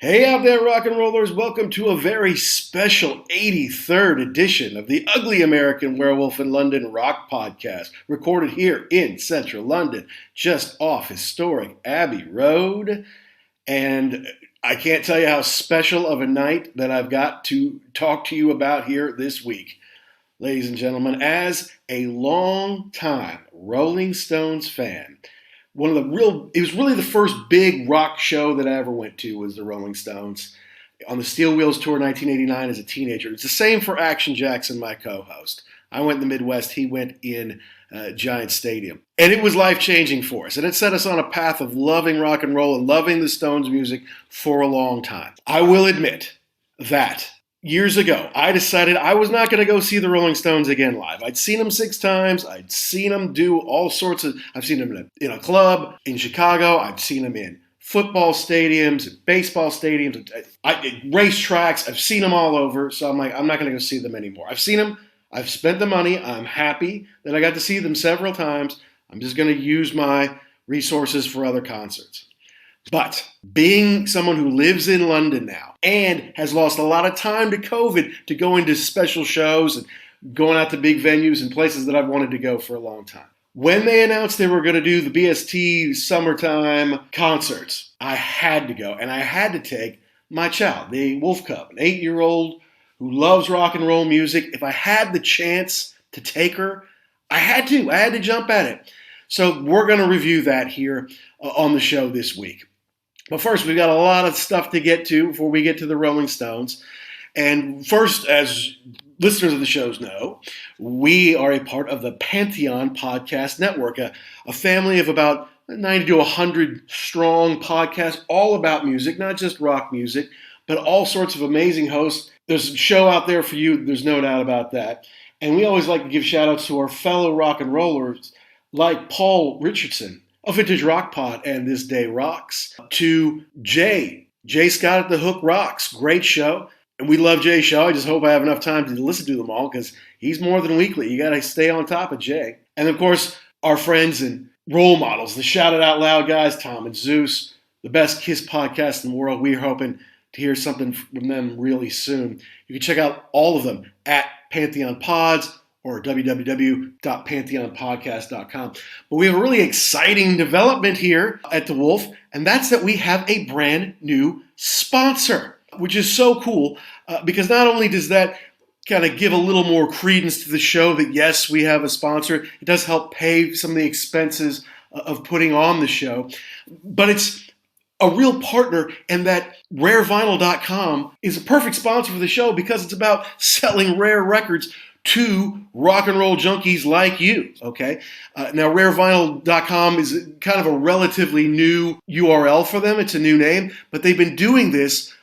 Hey out there, rock and rollers. Welcome to a very special 83rd edition of the Ugly American Werewolf in London rock podcast, recorded here in central London, just off historic Abbey Road. And I can't tell you how special of a night that I've got to talk to you about here this week. Ladies and gentlemen, as a long-time Rolling Stones fan, it was really the first big rock show that I ever went to was the Rolling Stones on the Steel Wheels Tour 1989 as a teenager. It's the same for Action Jackson, my co-host. I went in the Midwest. He went in Giant Stadium. And it was life-changing for us. And it set us on a path of loving rock and roll and loving the Stones music for a long time. I will admit that years ago, I decided I was not going to go see the Rolling Stones again live. I'd seen them 6 times. I'd seen them do all sorts of... I've seen them in a club in Chicago. I've seen them in football stadiums, baseball stadiums, racetracks. I've seen them all over. So I'm like, I'm not going to go see them anymore. I've seen them. I've spent the money. I'm happy that I got to see them several times. I'm just going to use my resources for other concerts. But being someone who lives in London now and has lost a lot of time to COVID to go into special shows and going out to big venues and places that I've wanted to go for a long time. When they announced they were going to do the BST summertime concerts, I had to go, and I had to take my child, the Wolf Cub, an 8-year-old who loves rock and roll music. If I had the chance to take her, I had to jump at it. So we're going to review that here on the show this week. But first, we've got a lot of stuff to get to before we get to the Rolling Stones. And first, as listeners of the shows know, we are a part of the Pantheon Podcast Network, a family of about 90 to 100 strong podcasts, all about music, not just rock music, but all sorts of amazing hosts. There's a show out there for you, there's no doubt about that. And we always like to give shout-outs to our fellow rock and rollers like Paul Richardson of Vintage Rock Pod and This Day Rocks, to Jay Scott at The Hook Rocks. Great show. And we love Jay's show. I just hope I have enough time to listen to them all because he's more than weekly. You got to stay on top of Jay. And of course, our friends and role models, the Shout It Out Loud guys, Tom and Zeus, the best Kiss podcast in the world. We're hoping to hear something from them really soon. You can check out all of them at Pantheon Pods or www.pantheonpodcast.com. But we have a really exciting development here at The Wolf, and that's that we have a brand new sponsor, which is so cool because not only does that kind of give a little more credence to the show that, yes, we have a sponsor, it does help pay some of the expenses of putting on the show, but it's a real partner, and that rarevinyl.com is a perfect sponsor for the show because it's about selling rare records to rock and roll junkies like you, okay? Now, rarevinyl.com is kind of a relatively new URL for them. It's a new name, but they've been doing this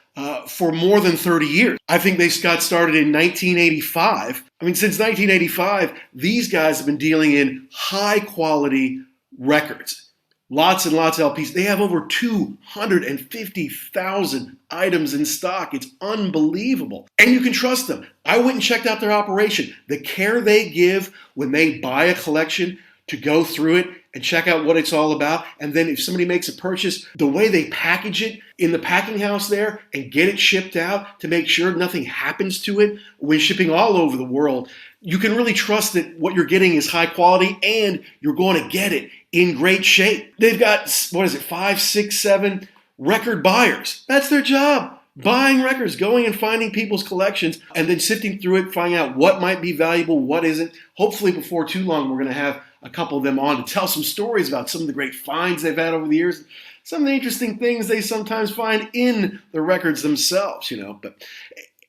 for more than 30 years. I think they got started in 1985. I mean, since 1985, these guys have been dealing in high-quality records. Lots and lots of LPs. They have over 250,000 items in stock. It's unbelievable. And you can trust them. I went and checked out their operation. The care they give when they buy a collection to go through it and check out what it's all about. And then if somebody makes a purchase, the way they package it in the packing house there and get it shipped out to make sure nothing happens to it when shipping all over the world, you can really trust that what you're getting is high quality and you're going to get it in great shape. They've got, 5, 6, 7 record buyers. That's their job. Buying records, going and finding people's collections, and then sifting through it, finding out what might be valuable, what isn't. Hopefully before too long, we're going to have a couple of them on to tell some stories about some of the great finds they've had over the years, some of the interesting things they sometimes find in the records themselves, But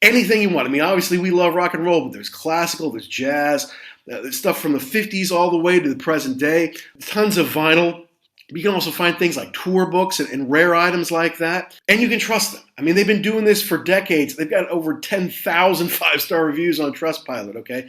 anything you want. I mean, obviously we love rock and roll, but there's classical, there's jazz, there's stuff from the 50s all the way to the present day. Tons of vinyl. You can also find things like tour books and rare items like that. And you can trust them. I mean, they've been doing this for decades. They've got over 10,000 5-star reviews on Trustpilot, okay?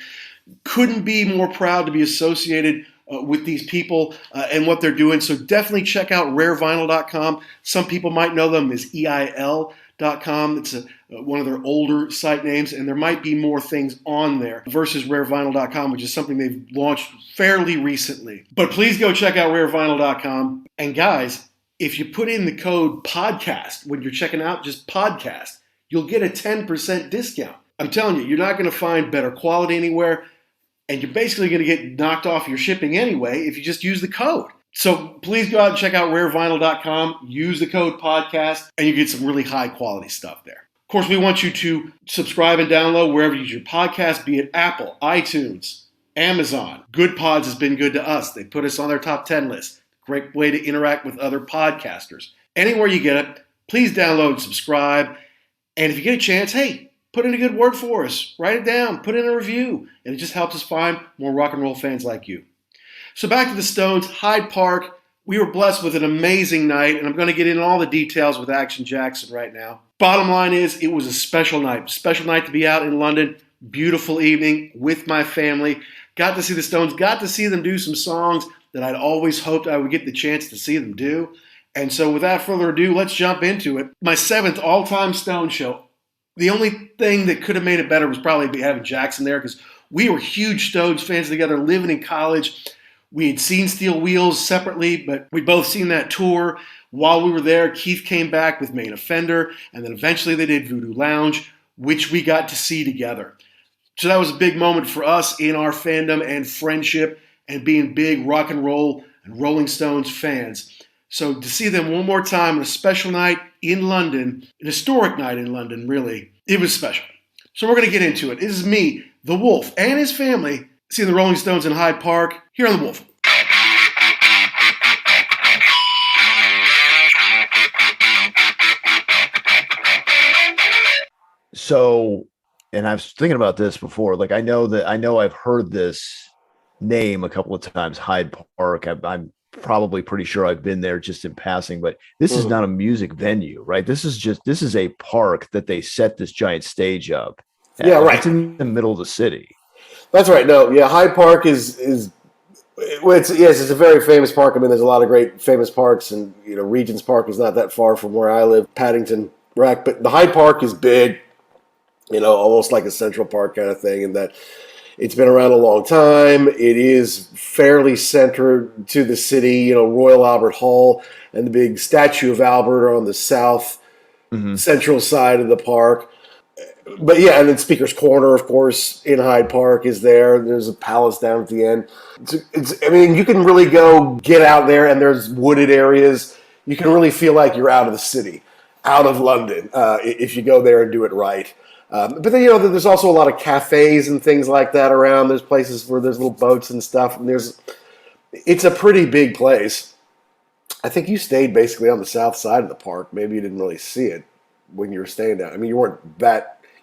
Couldn't be more proud to be associated with these people and what they're doing. So definitely check out rarevinyl.com. Some people might know them as EIL.com. It's one of their older site names, and there might be more things on there versus rarevinyl.com, which is something they've launched fairly recently. But please go check out rarevinyl.com. And guys, if you put in the code podcast when you're checking out, just podcast, you'll get a 10% discount. I'm telling you, you're not going to find better quality anywhere, and you're basically going to get knocked off your shipping anyway if you just use the code. So please go out and check out rarevinyl.com, use the code podcast, and you get some really high quality stuff there. Of course, we want you to subscribe and download wherever you use your podcast, be it Apple, iTunes, Amazon. Good Pods has been good to us. They put us on their top 10 list. Great way to interact with other podcasters. Anywhere you get it, please download and subscribe. And if you get a chance, hey, put in a good word for us. Write it down. Put in a review. And it just helps us find more rock and roll fans like you. So back to the Stones, Hyde Park. We were blessed with an amazing night, and I'm going to get into all the details with Action Jackson right now. Bottom line is, it was a special night. Special night to be out in London. Beautiful evening with my family. Got to see the Stones. Got to see them do some songs that I'd always hoped I would get the chance to see them do. And so without further ado, let's jump into it. My 7th all-time Stone show. The only thing that could have made it better was probably having Jackson there, because we were huge Stones fans together, living in college. We had seen Steel Wheels separately, but we'd both seen that tour. While we were there, Keith came back with Main Offender, and then eventually they did Voodoo Lounge, which we got to see together. So that was a big moment for us in our fandom and friendship and being big rock and roll and Rolling Stones fans. So to see them one more time on a special night in London, an historic night in London, really, it was special. So we're going to get into it. This is me, the Wolf, and his family seeing the Rolling Stones in Hyde Park here on the Wolf. So, and I was thinking about this before, like I know I've heard this name a couple of times, Hyde Park. I'm probably pretty sure I've been there just in passing, but this is not a music venue, right? This is a park that they set this giant stage up. Yeah, right. It's in the middle of the city. That's right. No, yeah, Hyde Park is it's a very famous park. I mean, there's a lot of great famous parks, and Regent's Park is not that far from where I live, Paddington Rec, but the Hyde Park is big, almost like a Central Park kind of thing, in that it's been around a long time. It is fairly centered to the city. Royal Albert Hall and the big statue of Albert are on the south central side of the park. But yeah, and then Speaker's Corner, of course, in Hyde Park is there. There's a palace down at the end. You can really go get out there, and there's wooded areas. You can really feel like you're out of the city, out of London, if you go there and do it right. But then, there's also a lot of cafes and things like that around. There's places where there's little boats and stuff. And it's a pretty big place. I think you stayed basically on the south side of the park. Maybe you didn't really see it when you were staying down. I mean, you weren't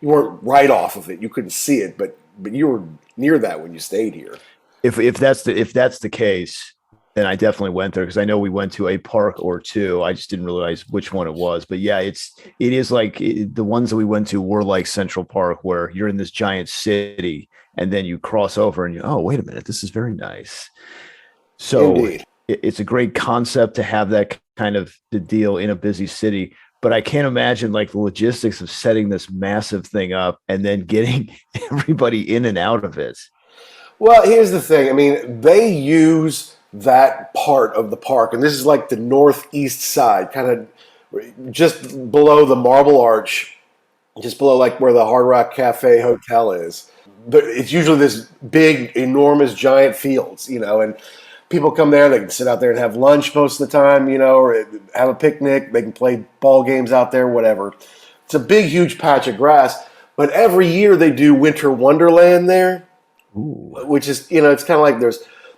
right off of it. You couldn't see it, but you were near that when you stayed here. If that's the case, then I definitely went there, because I know we went to a park or two. I just didn't realize which one it was. But yeah, it is like the ones that we went to were like Central Park, where you're in this giant city and then you cross over and oh, wait a minute, this is very nice. So Indeed. It's a great concept to have that kind of the deal in a busy city. But I can't imagine like the logistics of setting this massive thing up and then getting everybody in and out of it. Well, here's the thing. I mean, they use that part of the park, and this is like the northeast side, kind of just below the Marble Arch, just below like where the Hard Rock Cafe Hotel is. But it's usually this big, enormous, giant fields, and people come there. They can sit out there and have lunch most of the time, or have a picnic. They can play ball games out there, whatever. It's a big, huge patch of grass. But every year they do Winter Wonderland there, which is, it's kind of like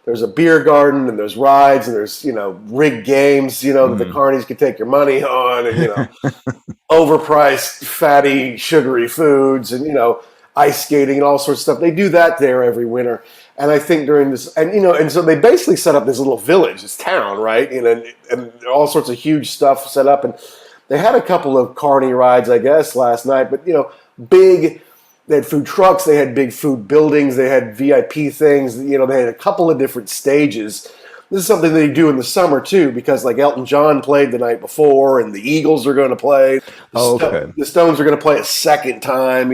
there's a beer garden, and there's rides, and there's, rigged games, that the carnies can take your money on, and, overpriced, fatty, sugary foods, and, ice skating and all sorts of stuff. They do that there every winter. And I think during this, and so they basically set up this little village, this town, right? And all sorts of huge stuff set up. And they had a couple of carny rides, I guess, last night, but, big. They had food trucks, they had big food buildings, they had VIP things, they had a couple of different stages. This is something they do in the summer, too, because like Elton John played the night before, and the Eagles are going to play. The Stones are going to play a second time,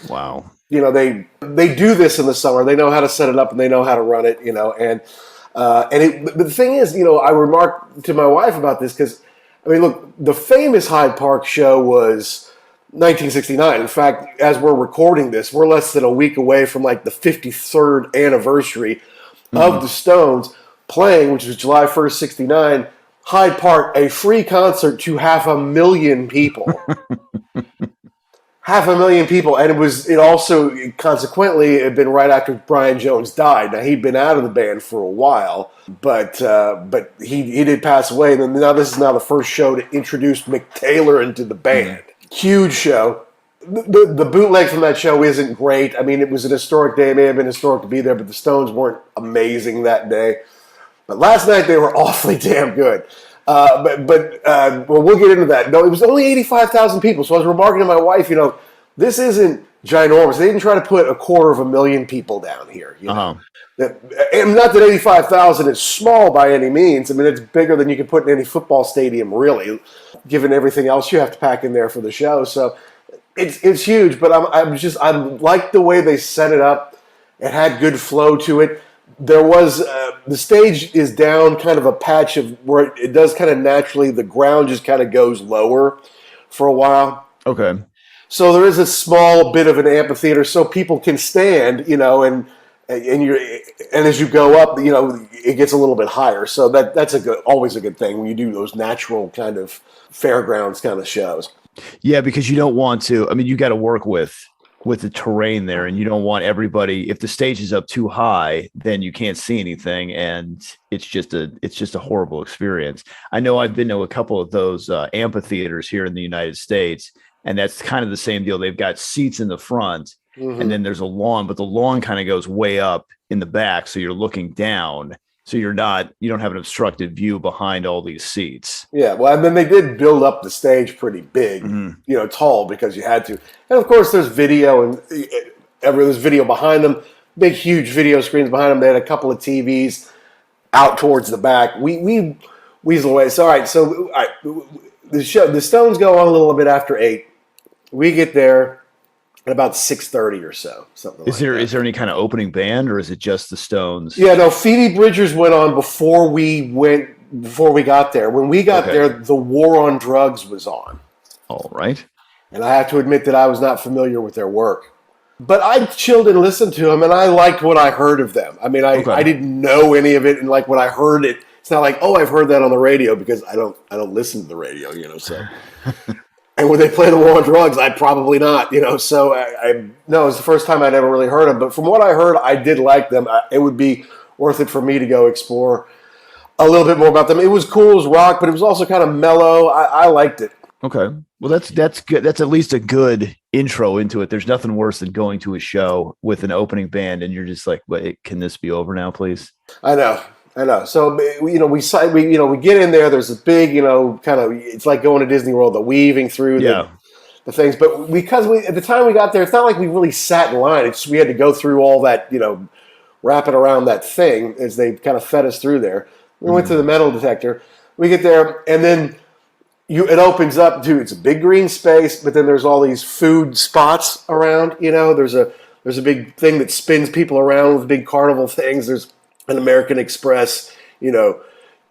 Wow. They do this in the summer. They know how to set it up, and they know how to run it, and But the thing is, I remarked to my wife about this because, I mean, look, the famous Hyde Park show was 1969. In fact, as we're recording this, we're less than a week away from like the 53rd anniversary of the Stones playing, which was July 1st, 69, Hyde Park, a free concert to 500,000 people. 500,000 people, and it also consequently had been right after Brian Jones died. Now he'd been out of the band for a while, but he did pass away. And now this is the first show to introduce Mick Taylor into the band. Huge show. The bootleg from that show isn't great. I mean, it was an historic day. It may have been historic to be there, but the Stones weren't amazing that day. But last night they were awfully damn good. But we'll get into that. No, it was only 85,000 people. So I was remarking to my wife, this isn't ginormous. They didn't try to put 250,000 people down here. And not that 85,000 is small by any means. I mean, it's bigger than you could put in any football stadium, really, given everything else you have to pack in there for the show. So it's huge. But I like the way they set it up. It had good flow to it. There was the stage is down kind of a patch of where it does kind of naturally, the ground just kind of goes lower for a while. Okay. So there is a small bit of an amphitheater so people can stand, and as you go up, it gets a little bit higher. So that's always a good thing when you do those natural kind of fairgrounds kind of shows. Yeah, because you don't want to. I mean, you got to work with the terrain there, and you don't want everybody. If the stage is up too high, then you can't see anything, and it's just a horrible experience. I know I've been to a couple of those amphitheaters here in the United States, and that's kind of the same deal. They've got seats in the front, and then there's a lawn, but the lawn kind of goes way up in the back, so you're looking down. So you don't have an obstructed view behind all these seats. Yeah, well, and then they did build up the stage pretty big, tall, because you had to. And of course, there's video, and there's video behind them, big, huge video screens behind them. They had a couple of TVs out towards the back. We weasel away. So, all right, the Stones go on a little bit after 8. We get there at about 6:30 or so, something like that. Is there any kind of opening band, or is it just the Stones? Yeah, no, Phoebe Bridgers went on before we got there. When we got there, The War on Drugs was on. All right. And I have to admit that I was not familiar with their work. But I chilled and listened to them, and I liked what I heard of them. I mean, I didn't know any of it, and like when I heard it, it's not like, I've heard that on the radio, because I don't listen to the radio, so... And when they play The War on Drugs, I'd probably not, So it was the first time I'd ever really heard them. But from what I heard, I did like them. It would be worth it for me to go explore a little bit more about them. It was cool, it was rock, but it was also kind of mellow. I liked it. Okay. Well, that's good. That's at least a good intro into it. There's nothing worse than going to a show with an opening band and you're just like, wait, can this be over now, please? I know. So, we get in there. There's a big, kind of, it's like going to Disney World, the weaving through the things. But because at the time we got there, it's not like we really sat in line. It's we had to go through all that, wrap it around that thing as they kind of fed us through there. We went to the metal detector. We get there, and then it opens up to, it's a big green space, but then there's all these food spots around. There's a big thing that spins people around with big carnival things. There's an American Express,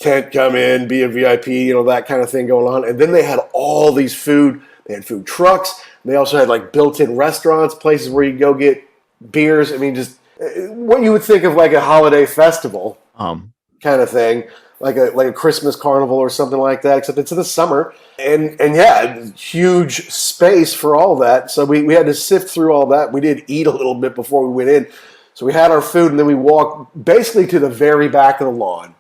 tent, come in, be a VIP, that kind of thing going on. And then they had all these food. They had food trucks. They also had like built-in restaurants, places where you go get beers. I mean, just what you would think of like a holiday festival kind of thing, like a Christmas carnival or something like that, except it's in the summer. And yeah, huge space for all that. So we had to sift through all that. We did eat a little bit before we went in. So we had our food, and then we walked basically to the very back of the lawn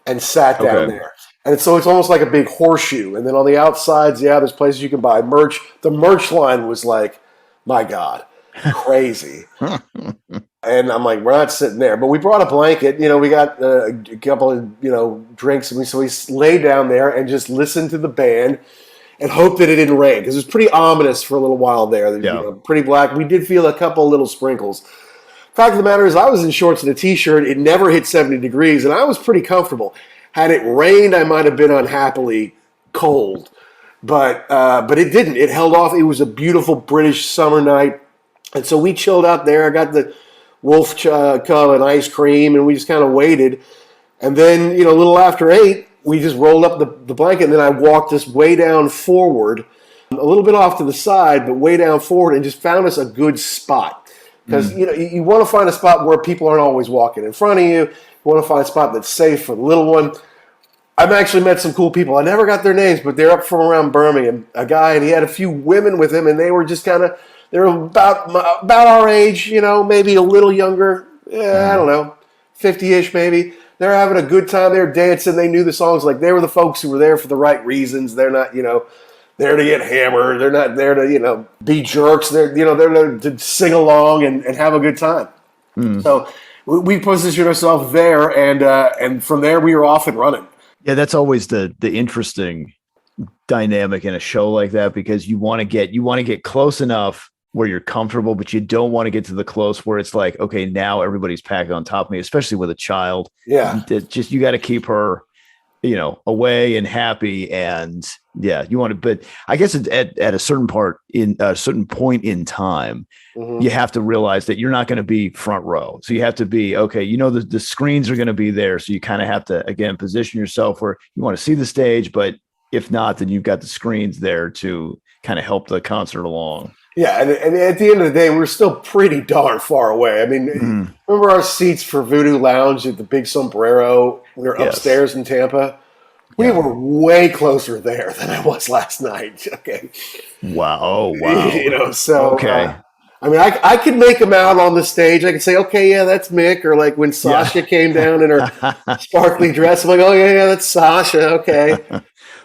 and sat down there. And so it's almost like a big horseshoe. And then on the outsides, there's places you can buy merch. The merch line was like, my God, crazy. And I'm like, we're not sitting there. But we brought a blanket. We got a couple of, drinks. And so we laid down there and just listened to the band and hoped that it didn't rain. Because it was pretty ominous for a little while there. Pretty black. We did feel a couple little sprinkles. Fact of the matter is, I was in shorts and a t-shirt. It never hit 70 degrees, and I was pretty comfortable. Had it rained, I might have been unhappily cold, but it didn't. It held off. It was a beautiful British summer night, and so we chilled out there. I got the Wolf Cub and ice cream, and we just kind of waited. And then, a little after 8, we just rolled up the blanket, and then I walked us way down forward, a little bit off to the side, but way down forward, and just found us a good spot. Because, you want to find a spot where people aren't always walking in front of you. You want to find a spot that's safe for the little one. I've actually met some cool people. I never got their names, but they're up from around Birmingham. A guy, and he had a few women with him, and they were just they were about our age, maybe a little younger. Yeah, I don't know, 50-ish maybe. They're having a good time. They're dancing. They knew the songs. Like, they were the folks who were there for the right reasons. They're not, there to get hammered. They're not there to, be jerks. They're there to sing along and have a good time. So we positioned ourselves there, and from there we were off and running. Yeah, that's always the interesting dynamic in a show like that, because you want to get close enough where you're comfortable, but you don't want to get to the close where it's like, okay, now everybody's packed on top of me, especially with a child. Yeah. Just, you got to keep her, away and happy. And yeah, you want to, but I guess at a certain point in time, you have to realize that you're not going to be front row. So you have to be, okay, the screens are going to be there. So you kind of have to, again, position yourself where you want to see the stage, but if not, then you've got the screens there to kind of help the concert along. Yeah, and at the end of the day, we're still pretty darn far away. I mean, remember our seats for Voodoo Lounge at the Big Sombrero? We were upstairs in Tampa. We were way closer there than I was last night. Okay. Wow. Oh, wow. So okay. I mean, I could make them out on the stage. I could say, okay, yeah, that's Mick. Or like when Sasha came down in her sparkly dress, I'm like, oh, yeah, that's Sasha. Okay.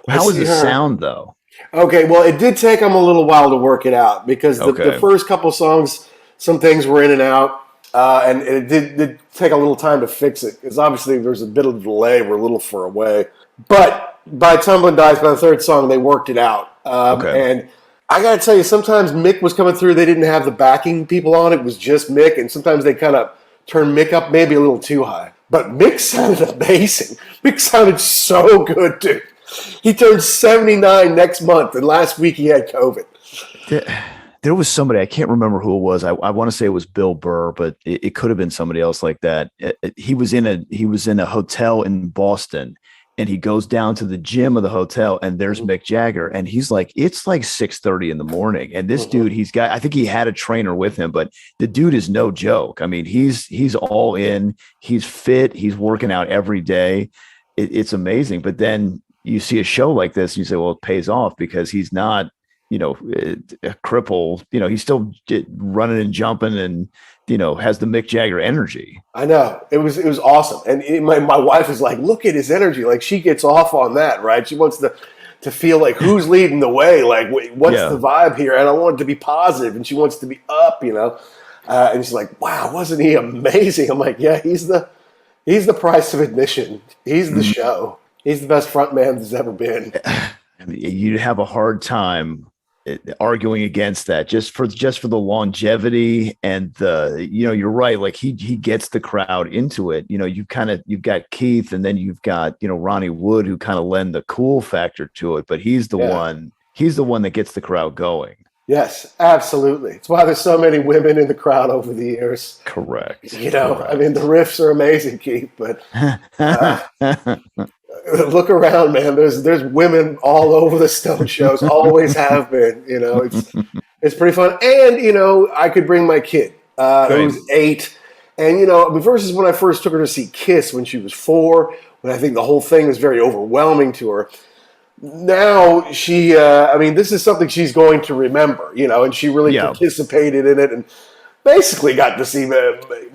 How was the sound, though? Okay, well, it did take them a little while to work it out, because the first couple songs, some things were in and out, and it did take a little time to fix it, because obviously there's a bit of a delay. We're a little far away. But by Tumbling Dice, by the third song, they worked it out. And I got to tell you, sometimes Mick was coming through. They didn't have the backing people on. It was just Mick, and sometimes they kind of turned Mick up maybe a little too high. But Mick sounded amazing. Mick sounded so good, dude. He turns 79 next month, and last week he had COVID. There was somebody, I can't remember who it was. I want to say it was Bill Burr, but it could have been somebody else like that. He was in a hotel in Boston, and he goes down to the gym of the hotel, and there's Mick Jagger, and he's like, it's like 6:30 in the morning, and this dude, I think he had a trainer with him, but the dude is no joke. I mean, he's all in, he's fit, he's working out every day. It's amazing. But then you see a show like this, and you say, well, it pays off because he's not, a cripple. He's still running and jumping, and has the Mick Jagger energy. I know, it was awesome, and my wife is like, look at his energy. Like, she gets off on that, right? She wants to feel like who's leading the way. Like, what's the vibe here? And I want it to be positive, and she wants to be up, And she's like, wow, wasn't he amazing? I'm like, yeah, he's the price of admission. He's the show. He's the best front man there's ever been. I mean, you'd have a hard time arguing against that, just for the longevity and you're right. Like, he gets the crowd into it. You've got Keith, and then you've got, Ronnie Wood, who kind of lend the cool factor to it, but he's the one that gets the crowd going. Yes, absolutely. It's why there's so many women in the crowd over the years. Correct. I mean, the riffs are amazing, Keith, but look around, man. There's women all over the Stone shows. Always have been. It's pretty fun. And I could bring my kid, who was 8, and versus when I first took her to see Kiss when she was 4, when I think the whole thing was very overwhelming to her. Now she, this is something she's going to remember, and she really participated in it and basically got to see,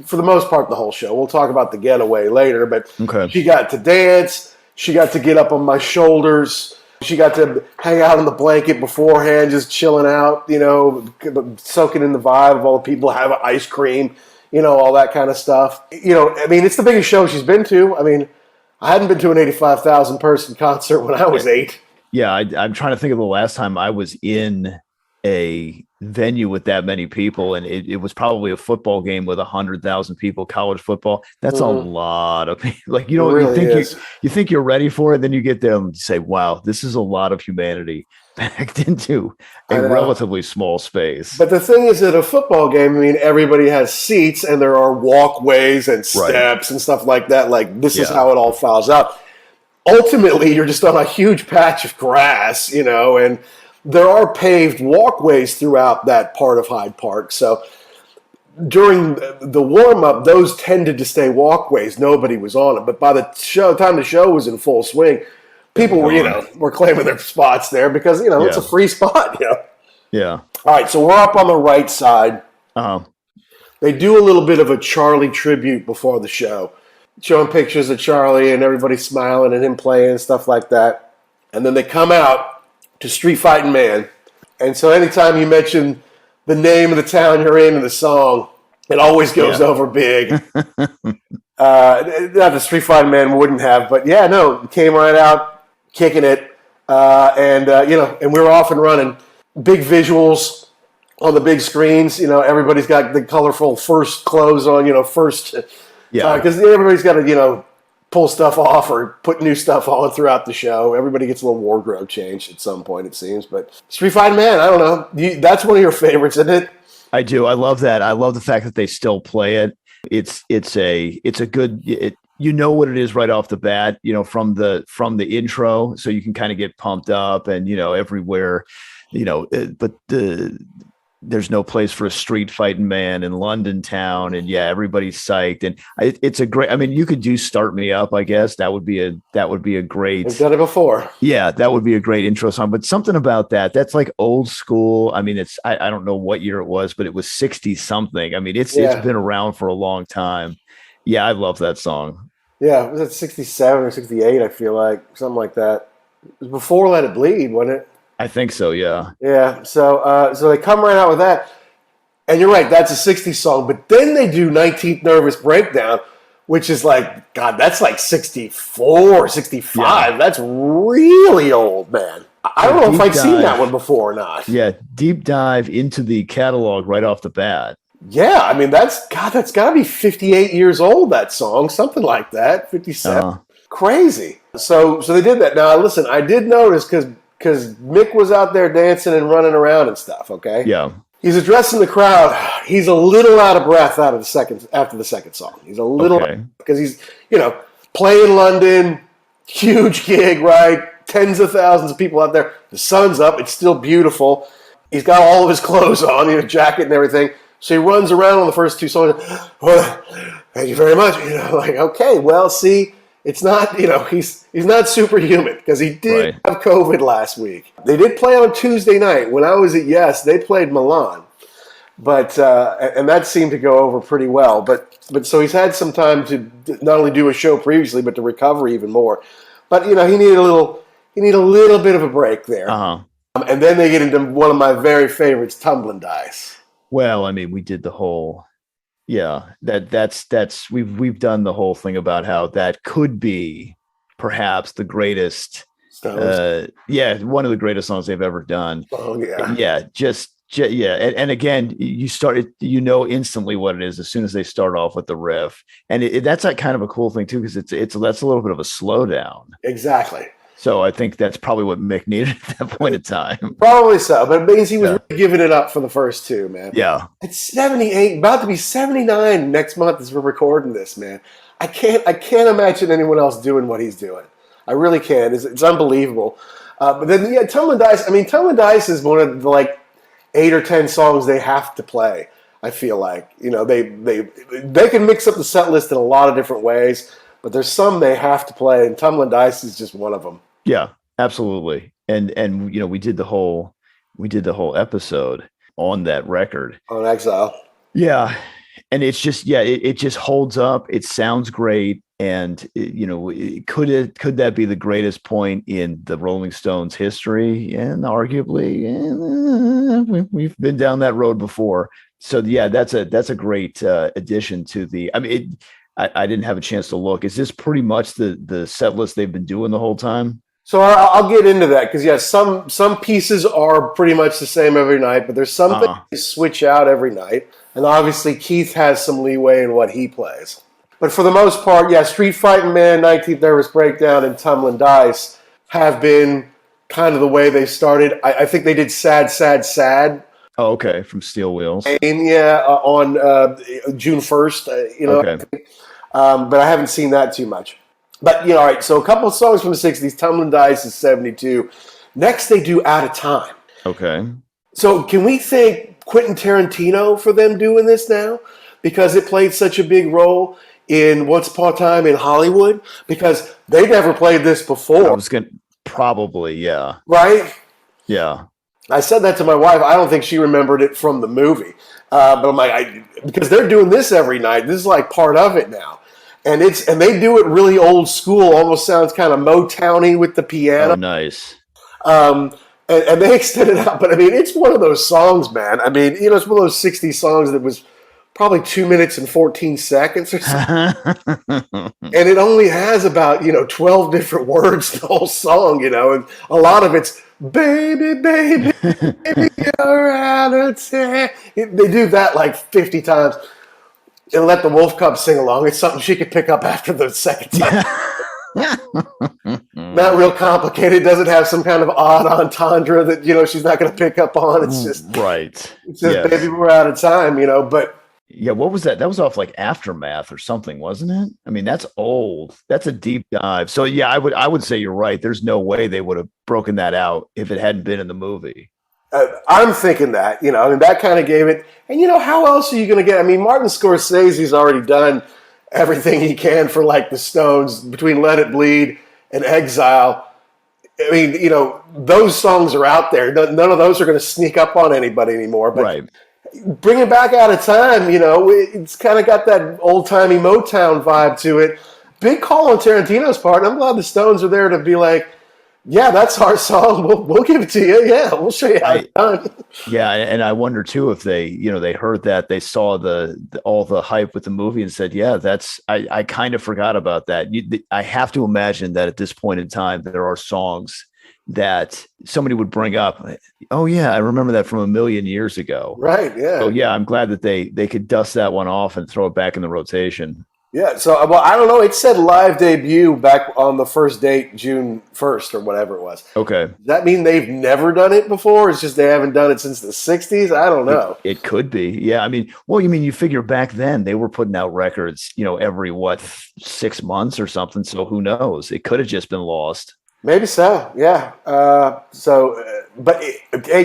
for the most part, the whole show. We'll talk about the getaway later, but she got to dance. She got to get up on my shoulders. She got to hang out on the blanket beforehand, just chilling out, soaking in the vibe of all the people having ice cream, all that kind of stuff. It's the biggest show she's been to. I hadn't been to an 85,000 person concert when I was 8. Yeah, I'm trying to think of the last time I was in a venue with that many people, and it was probably a football game with 100,000 people, college football. That's a lot of people. Like, you know, you think you're ready for it, then you get there and say, wow, this is a lot of humanity packed into a relatively small space. But the thing is, at a football game, I mean, everybody has seats and there are walkways and steps and stuff like that. Like, this is how it all files out. Ultimately, you're just on a huge patch of grass, you know, and there are paved walkways throughout that part of Hyde Park. So during the warm-up, those tended to stay walkways. Nobody was on it. But by the time the show was in full swing, people were claiming their spots there because, you know, it's a free spot, you know. Yeah. All right, so we're up on the right side. They do a little bit of a Charlie tribute before the show, showing pictures of Charlie and everybody smiling and him playing and stuff like that. And then they come out to Street Fighting Man. And so anytime you mention the name of the town you're in the song, it always goes over big. Not the Street Fighting Man wouldn't have, but came right out kicking it. And we were off and running. Big visuals on the big screens. You know, everybody's got the colorful first clothes on, because everybody's got to, pull stuff off or put new stuff on throughout the show. Everybody gets a little wardrobe change at some point, it seems. But Street Fighting Man, I don't know. That's one of your favorites, isn't it? I do. I love that. I love the fact that they still play it. It's a good. You know what it is right off the bat. You know, from the intro, so you can kind of get pumped up and everywhere. But there's no place for a street fighting man in London town, and everybody's psyched, and it's a great. I mean, you could do "Start Me Up," I guess that would be a great. I've done it before. Yeah, that would be a great intro song. But something about that's like old school. I mean, it's I don't know what year it was, but it was 60 something. I mean, it's been around for a long time. Yeah, I love that song. Yeah, it was at 67 or 68. I feel like something like that. It was before "Let It Bleed," wasn't it? I think so, yeah. Yeah, so they come right out with that. And you're right, that's a 60s song. But then they do 19th Nervous Breakdown, which is like, God, that's like 64, 65. Yeah. That's really old, man. I don't know if I'd seen that one before or not. Yeah, deep dive into the catalog right off the bat. Yeah, I mean, that's got to be 58 years old, that song, something like that, 57. Crazy. So they did that. Now, listen, I did notice because Mick was out there dancing and running around and stuff, okay? Yeah. He's addressing the crowd. He's a little out of breath after the second song. He's a little because he's, playing London, huge gig, right? Tens of thousands of people out there. The sun's up. It's still beautiful. He's got all of his clothes on, jacket and everything. So he runs around on the first two songs. Well, thank you very much. Okay, well, see, it's not, he's not superhuman because he did have COVID last week. They did play on Tuesday night. When I was at Yes, they played Milan. But, and that seemed to go over pretty well. But so he's had some time to not only do a show previously, but to recover even more. But, he needed a little bit of a break there. And then they get into one of my very favorites, Tumbling Dice. Well, I mean, we did the whole... Yeah, that's we've done the whole thing about how that could be perhaps the greatest, one of the greatest songs they've ever done. Oh yeah, yeah, and again, you started, instantly what it is as soon as they start off with the riff, and that's like kind of a cool thing too because that's a little bit of a slowdown. Exactly. So I think that's probably what Mick needed at that point in time. Probably so, but it means he was really giving it up for the first two, man. Yeah. It's 78, about to be 79 next month as we're recording this, man. I can't imagine anyone else doing what he's doing. I really can't. It's unbelievable. But then, Tumbling Dice. I mean, Tumbling Dice is one of the 8 or 10 songs they have to play. I feel like they can mix up the set list in a lot of different ways, but there's some they have to play, and Tumbling Dice is just one of them. Yeah, absolutely. And we did the whole episode on that record. On Exile. Yeah. And it's just, it just holds up. It sounds great. And, could that be the greatest point in the Rolling Stones history? And arguably, we've been down that road before. So yeah, that's a great addition to the, I mean, I didn't have a chance to look. Is this pretty much the set list they've been doing the whole time? So I'll get into that because some pieces are pretty much the same every night, but there's some things that switch out every night, and obviously Keith has some leeway in what he plays. But for the most part, Street Fighting Man, 19th Nervous Breakdown, and Tumbling Dice have been kind of the way they started. I think they did Sad, Sad, Sad. Oh, okay, from Steel Wheels. On June 1st. Okay. But I haven't seen that too much. But, all right, so a couple of songs from the 60s. Tumbling Dice is 72. Next, they do Out of Time. Okay. So can we thank Quentin Tarantino for them doing this now? Because it played such a big role in Once Upon a Time in Hollywood? Because they never played this before. I was going to, probably, yeah. Right? Yeah. I said that to my wife. I don't think she remembered it from the movie. But I'm like, because they're doing this every night. This is like part of it now. And they do it really old school. Almost sounds kind of Motown-y with the piano. Oh, nice. And they extend it out. But, I mean, it's one of those songs, man. I mean, it's one of those 60s songs that was probably 2 minutes and 14 seconds or something. And it only has about, 12 different words, the whole song, and a lot of it's, baby, baby, baby, you're out of town. They do that like 50 times. And let the Wolf Cub sing along. It's something she could pick up after the second time. Not real complicated. Doesn't have some kind of odd entendre that, she's not going to pick up on. It's just, right. It's just, baby, we're out of time, but. Yeah, what was that? That was off like Aftermath or something, wasn't it? I mean, that's old. That's a deep dive. So yeah, I would say you're right. There's no way they would have broken that out if it hadn't been in the movie. I'm thinking that, and that kind of gave it. And how else are you going to get? I mean, Martin Scorsese's already done everything he can for like the Stones between Let It Bleed and Exile. I mean, those songs are out there. None of those are going to sneak up on anybody anymore. But right. Bring it back Out of Time, it's kind of got that old-timey Motown vibe to it. Big call on Tarantino's part. I'm glad the Stones are there to be like, yeah, that's our song. We'll give it to you. Yeah, we'll show you how it's done. Yeah, and I wonder too if they, they heard that, they saw all the hype with the movie and said, yeah, I kind of forgot about that. I have to imagine that at this point in time, there are songs that somebody would bring up. Oh yeah, I remember that from a million years ago. Right. Yeah. So yeah, I'm glad that they could dust that one off and throw it back in the rotation. Yeah. So I don't know. It said live debut back on the first date, June 1st or whatever it was. Okay. Does that mean they've never done it before? It's just they haven't done it since the 60s. I don't know. It could be. Yeah. I mean, you figure back then they were putting out records, every 6 months or something. So who knows? It could have just been lost. Maybe so, yeah. But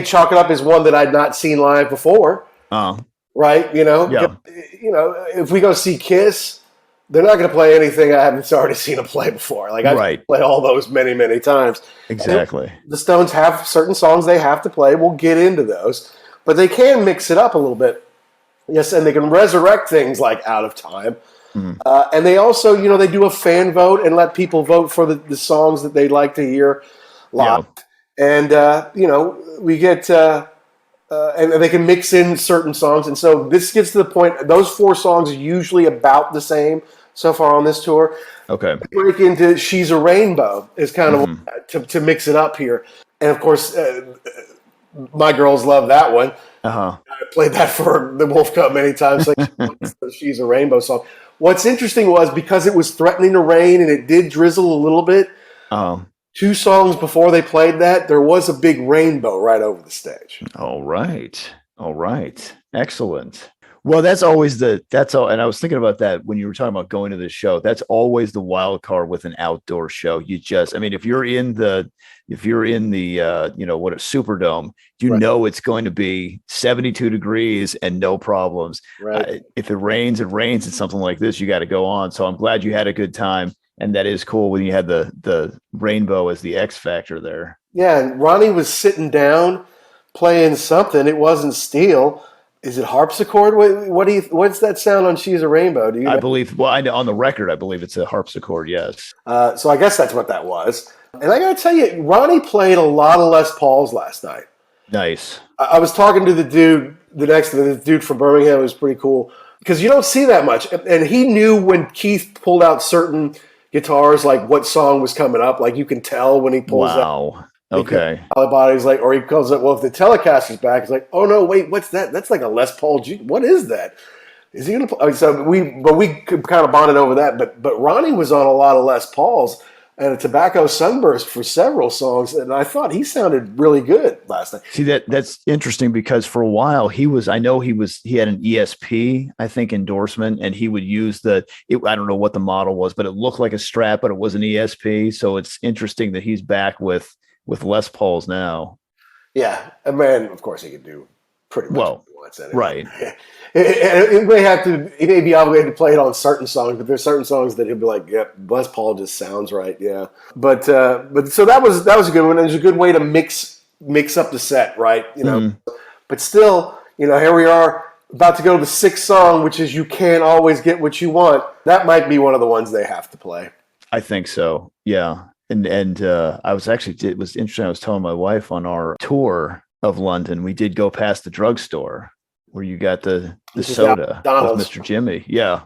Chalk It Up is one that I'd not seen live before. Right? Yeah. If we go see Kiss, they're not going to play anything I haven't already seen them play before. Like I've played all those many, many times. Exactly. The Stones have certain songs they have to play. We'll get into those, but they can mix it up a little bit. Yes, and they can resurrect things like Out of Time. Mm-hmm. And they also, they do a fan vote and let people vote for the songs that they'd like to hear live. Yeah. And, we get, and they can mix in certain songs. And so this gets to the point, those 4 songs are usually about the same so far on this tour. Okay. They break into She's a Rainbow is kind of to mix it up here. And of course, my girls love that one. Uh-huh. I played that for the Wolf Cub many times. Like, She's a Rainbow song. What's interesting was because it was threatening to rain and it did drizzle a little bit, 2 songs before they played that, there was a big rainbow right over the stage. All right. Excellent. Well, that's all. And I was thinking about that when you were talking about going to this show. That's always the wild card with an outdoor show. If you're in the Superdome, it's going to be 72 degrees and no problems. Right. If it rains and something like this, you got to go on. So I'm glad you had a good time. And that is cool when you had the rainbow as the X factor there. Yeah. And Ronnie was sitting down playing something. It wasn't steel. Is it harpsichord? What's that sound on She's a Rainbow? Do you know? I believe, on the record, I believe it's a harpsichord, yes. So I guess that's what that was. And I got to tell you, Ronnie played a lot of Les Pauls last night. Nice. I was talking to the dude from Birmingham. It was pretty cool because you don't see that much. And he knew when Keith pulled out certain guitars, like what song was coming up. Like you can tell when he pulls out. Wow. Okay. Body's like, or he calls it. Well, if the Telecaster's back, it's like, oh no, wait, what's that? That's like a Les Paul G. What is that? Is he gonna play? So we kind of bonded over that. But Ronnie was on a lot of Les Pauls and a Tobacco Sunburst for several songs, and I thought he sounded really good last night. See, that's interesting because for a while he had an ESP, I think, endorsement, and he would use I don't know what the model was, but it looked like a Strat, but it was an ESP. So it's interesting that he's back with Les Pauls now. Yeah, and man, of course he could do pretty much what he wants. Anyway. Right. He may be obligated to play it on certain songs, but there's certain songs that he'll be like, "Yep, Les Paul just sounds right." Yeah, but so that was a good one. It was a good way to mix up the set, right? You know, but still, you know, here we are about to go to the sixth song, which is "You Can't Always Get What You Want." That might be one of the ones they have to play. I think so. Yeah. And I was it was interesting. I was telling my wife on our tour of London, we did go past the drugstore where you got the soda with Mr. Jimmy. Yeah.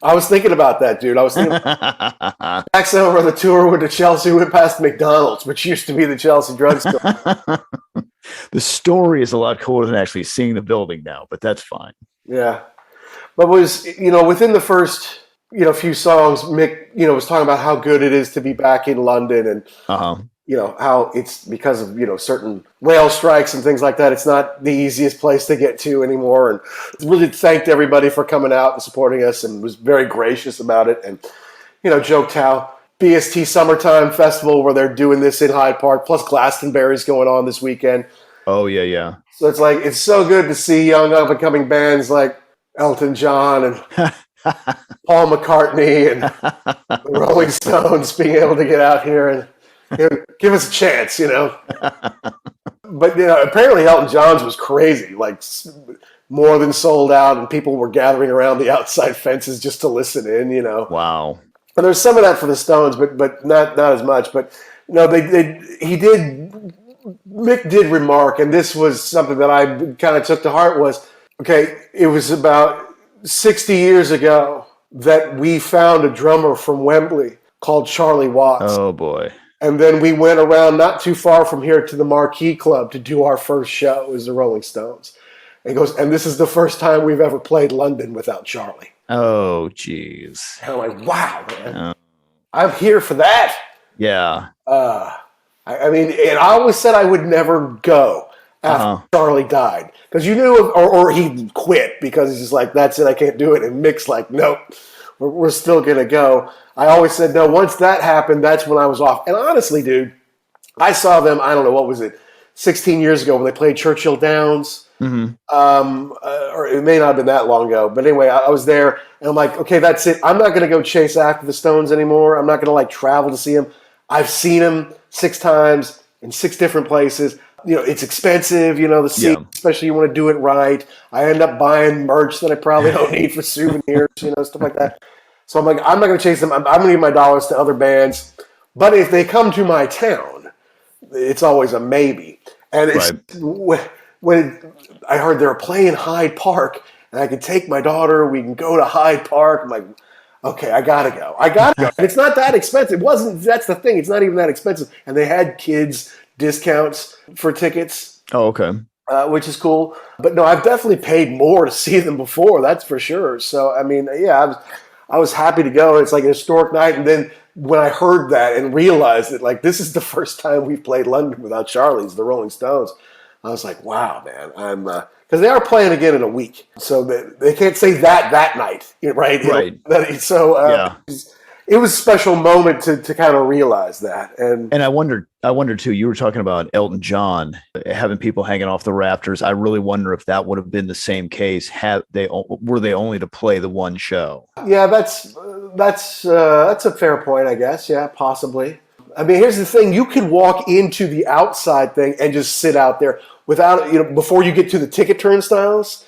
I was thinking about that, dude. I was thinking back over on the tour with the Chelsea, went past McDonald's, which used to be the Chelsea drugstore. The story is a lot cooler than actually seeing the building now, but that's fine. Yeah. But within the first few songs, Mick, was talking about how good it is to be back in London and, how it's because of, certain rail strikes and things like that. It's not the easiest place to get to anymore. And really thanked everybody for coming out and supporting us and was very gracious about it. And, joked how BST Summertime Festival where they're doing this in Hyde Park, plus Glastonbury's going on this weekend. Oh, yeah, yeah. So it's like, it's so good to see young up-and-coming bands like Elton John and Paul McCartney and the Rolling Stones being able to get out here and give us a chance, But apparently Elton John's was crazy, like more than sold out, and people were gathering around the outside fences just to listen in, Wow. And there's some of that for the Stones, but not as much. But Mick did remark, and this was something that I kind of took to heart was, okay, it was about 60 years ago that we found a drummer from Wembley called Charlie Watts. Oh, boy. And then we went around not too far from here to the Marquee Club to do our first show as the Rolling Stones. And he goes, and this is the first time we've ever played London without Charlie. Oh, jeez. And I'm like, wow, man. I'm here for that. Yeah. I mean, and I always said I would never go after Charlie died. Because you knew, or he quit because he's just like, that's it, I can't do it. And Mick's like, nope, we're still going to go. I always said, no, once that happened, that's when I was off. And honestly, dude, I saw them, I don't know, what was it, 16 years ago when they played Churchill Downs. Mm-hmm. Or it may not have been that long ago. But anyway, I was there, and I'm like, okay, that's it. I'm not going to go chase after the Stones anymore. I'm not going to, travel to see them. I've seen them 6 times in 6 different places. It's expensive, the seat, especially you want to do it right. I end up buying merch that I probably don't need for souvenirs, stuff like that. So I'm like, I'm not going to chase them. I'm going to give my dollars to other bands. But if they come to my town, it's always a maybe. And it's when I heard they were playing Hyde Park, and I could take my daughter, we can go to Hyde Park. I'm like, okay, I got to go. And it's not that expensive. That's the thing. It's not even that expensive. And they had kids discounts for tickets. Oh, okay. Which is cool. But no, I've definitely paid more to see them before, that's for sure. So, I mean, yeah, I was happy to go. It's like a historic night. And then when I heard that and realized that, this is the first time we've played London without Charlie's, the Rolling Stones, I was like, wow, man. I'm because they are playing again in a week. So they can't say that night, right? Right. So it was a special moment to kind of realize that. And I wondered too, you were talking about Elton John having people hanging off the rafters. I really wonder if that would have been the same case were they only to play the one show. Yeah, that's a fair point, I guess. Yeah, possibly. I mean, here's the thing. You can walk into the outside thing and just sit out there without, before you get to the ticket turnstiles.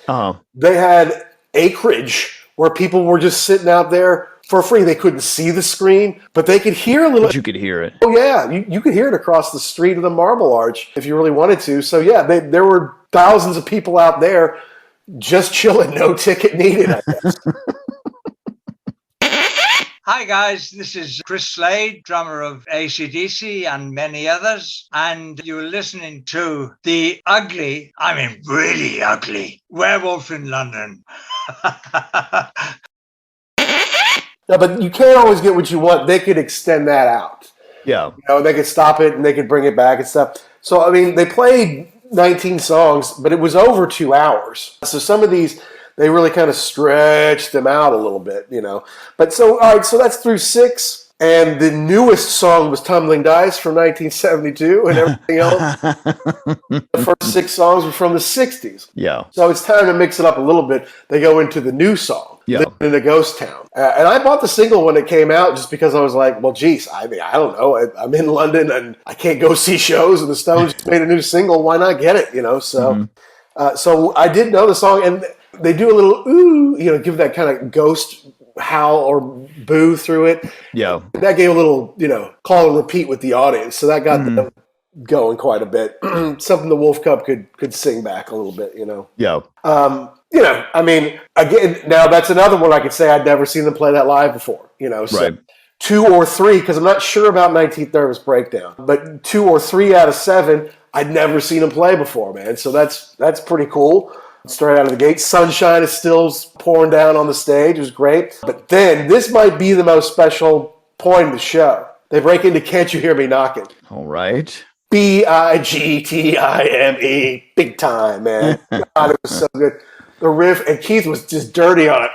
They had acreage where people were just sitting out there for free. They couldn't see the screen, but they could hear a little. But you could hear it. Oh, yeah. You could hear it across the street of the Marble Arch if you really wanted to. So, yeah, there were thousands of people out there just chilling, no ticket needed, I guess. Hi guys, this is Chris Slade, drummer of AC/DC and many others, and you're listening to the really ugly, Werewolf in London. No, but you can't always get what you want. They could extend that out. Yeah. They could stop it and they could bring it back and stuff. So, I mean, they played 19 songs, but it was over 2 hours. So some of these, they really kind of stretched them out a little bit, But so, all right, so that's through 6. And the newest song was Tumbling Dice from 1972, and everything else. The first 6 songs were from the 60s. Yeah. So it's time to mix it up a little bit. They go into the new song, Living in a Ghost Town. And I bought the single when it came out just because I was like, well, geez, I don't know. I'm in London and I can't go see shows, and the Stones just made a new single. Why not get it, So, so I did know the song, and they do a little ooh, give that kind of ghost howl or boo through it. Yeah. That gave a little, call and repeat with the audience. So that got them going quite a bit. Something the Wolf Cub could sing back a little bit, Yeah. I mean, again, now that's another one I could say I'd never seen them play that live before, So Right. 2 or 3, because I'm not sure about 19th Nervous Breakdown, but 2 or 3 out of 7, I'd never seen them play before, man. So that's pretty cool. Straight out of the gate. Sunshine is still pouring down on the stage. It was great. But then, this might be the most special point of the show. They break into Can't You Hear Me Knocking? All right. Bigtime, big time, man. God, it was so good. The riff, and Keith was just dirty on it.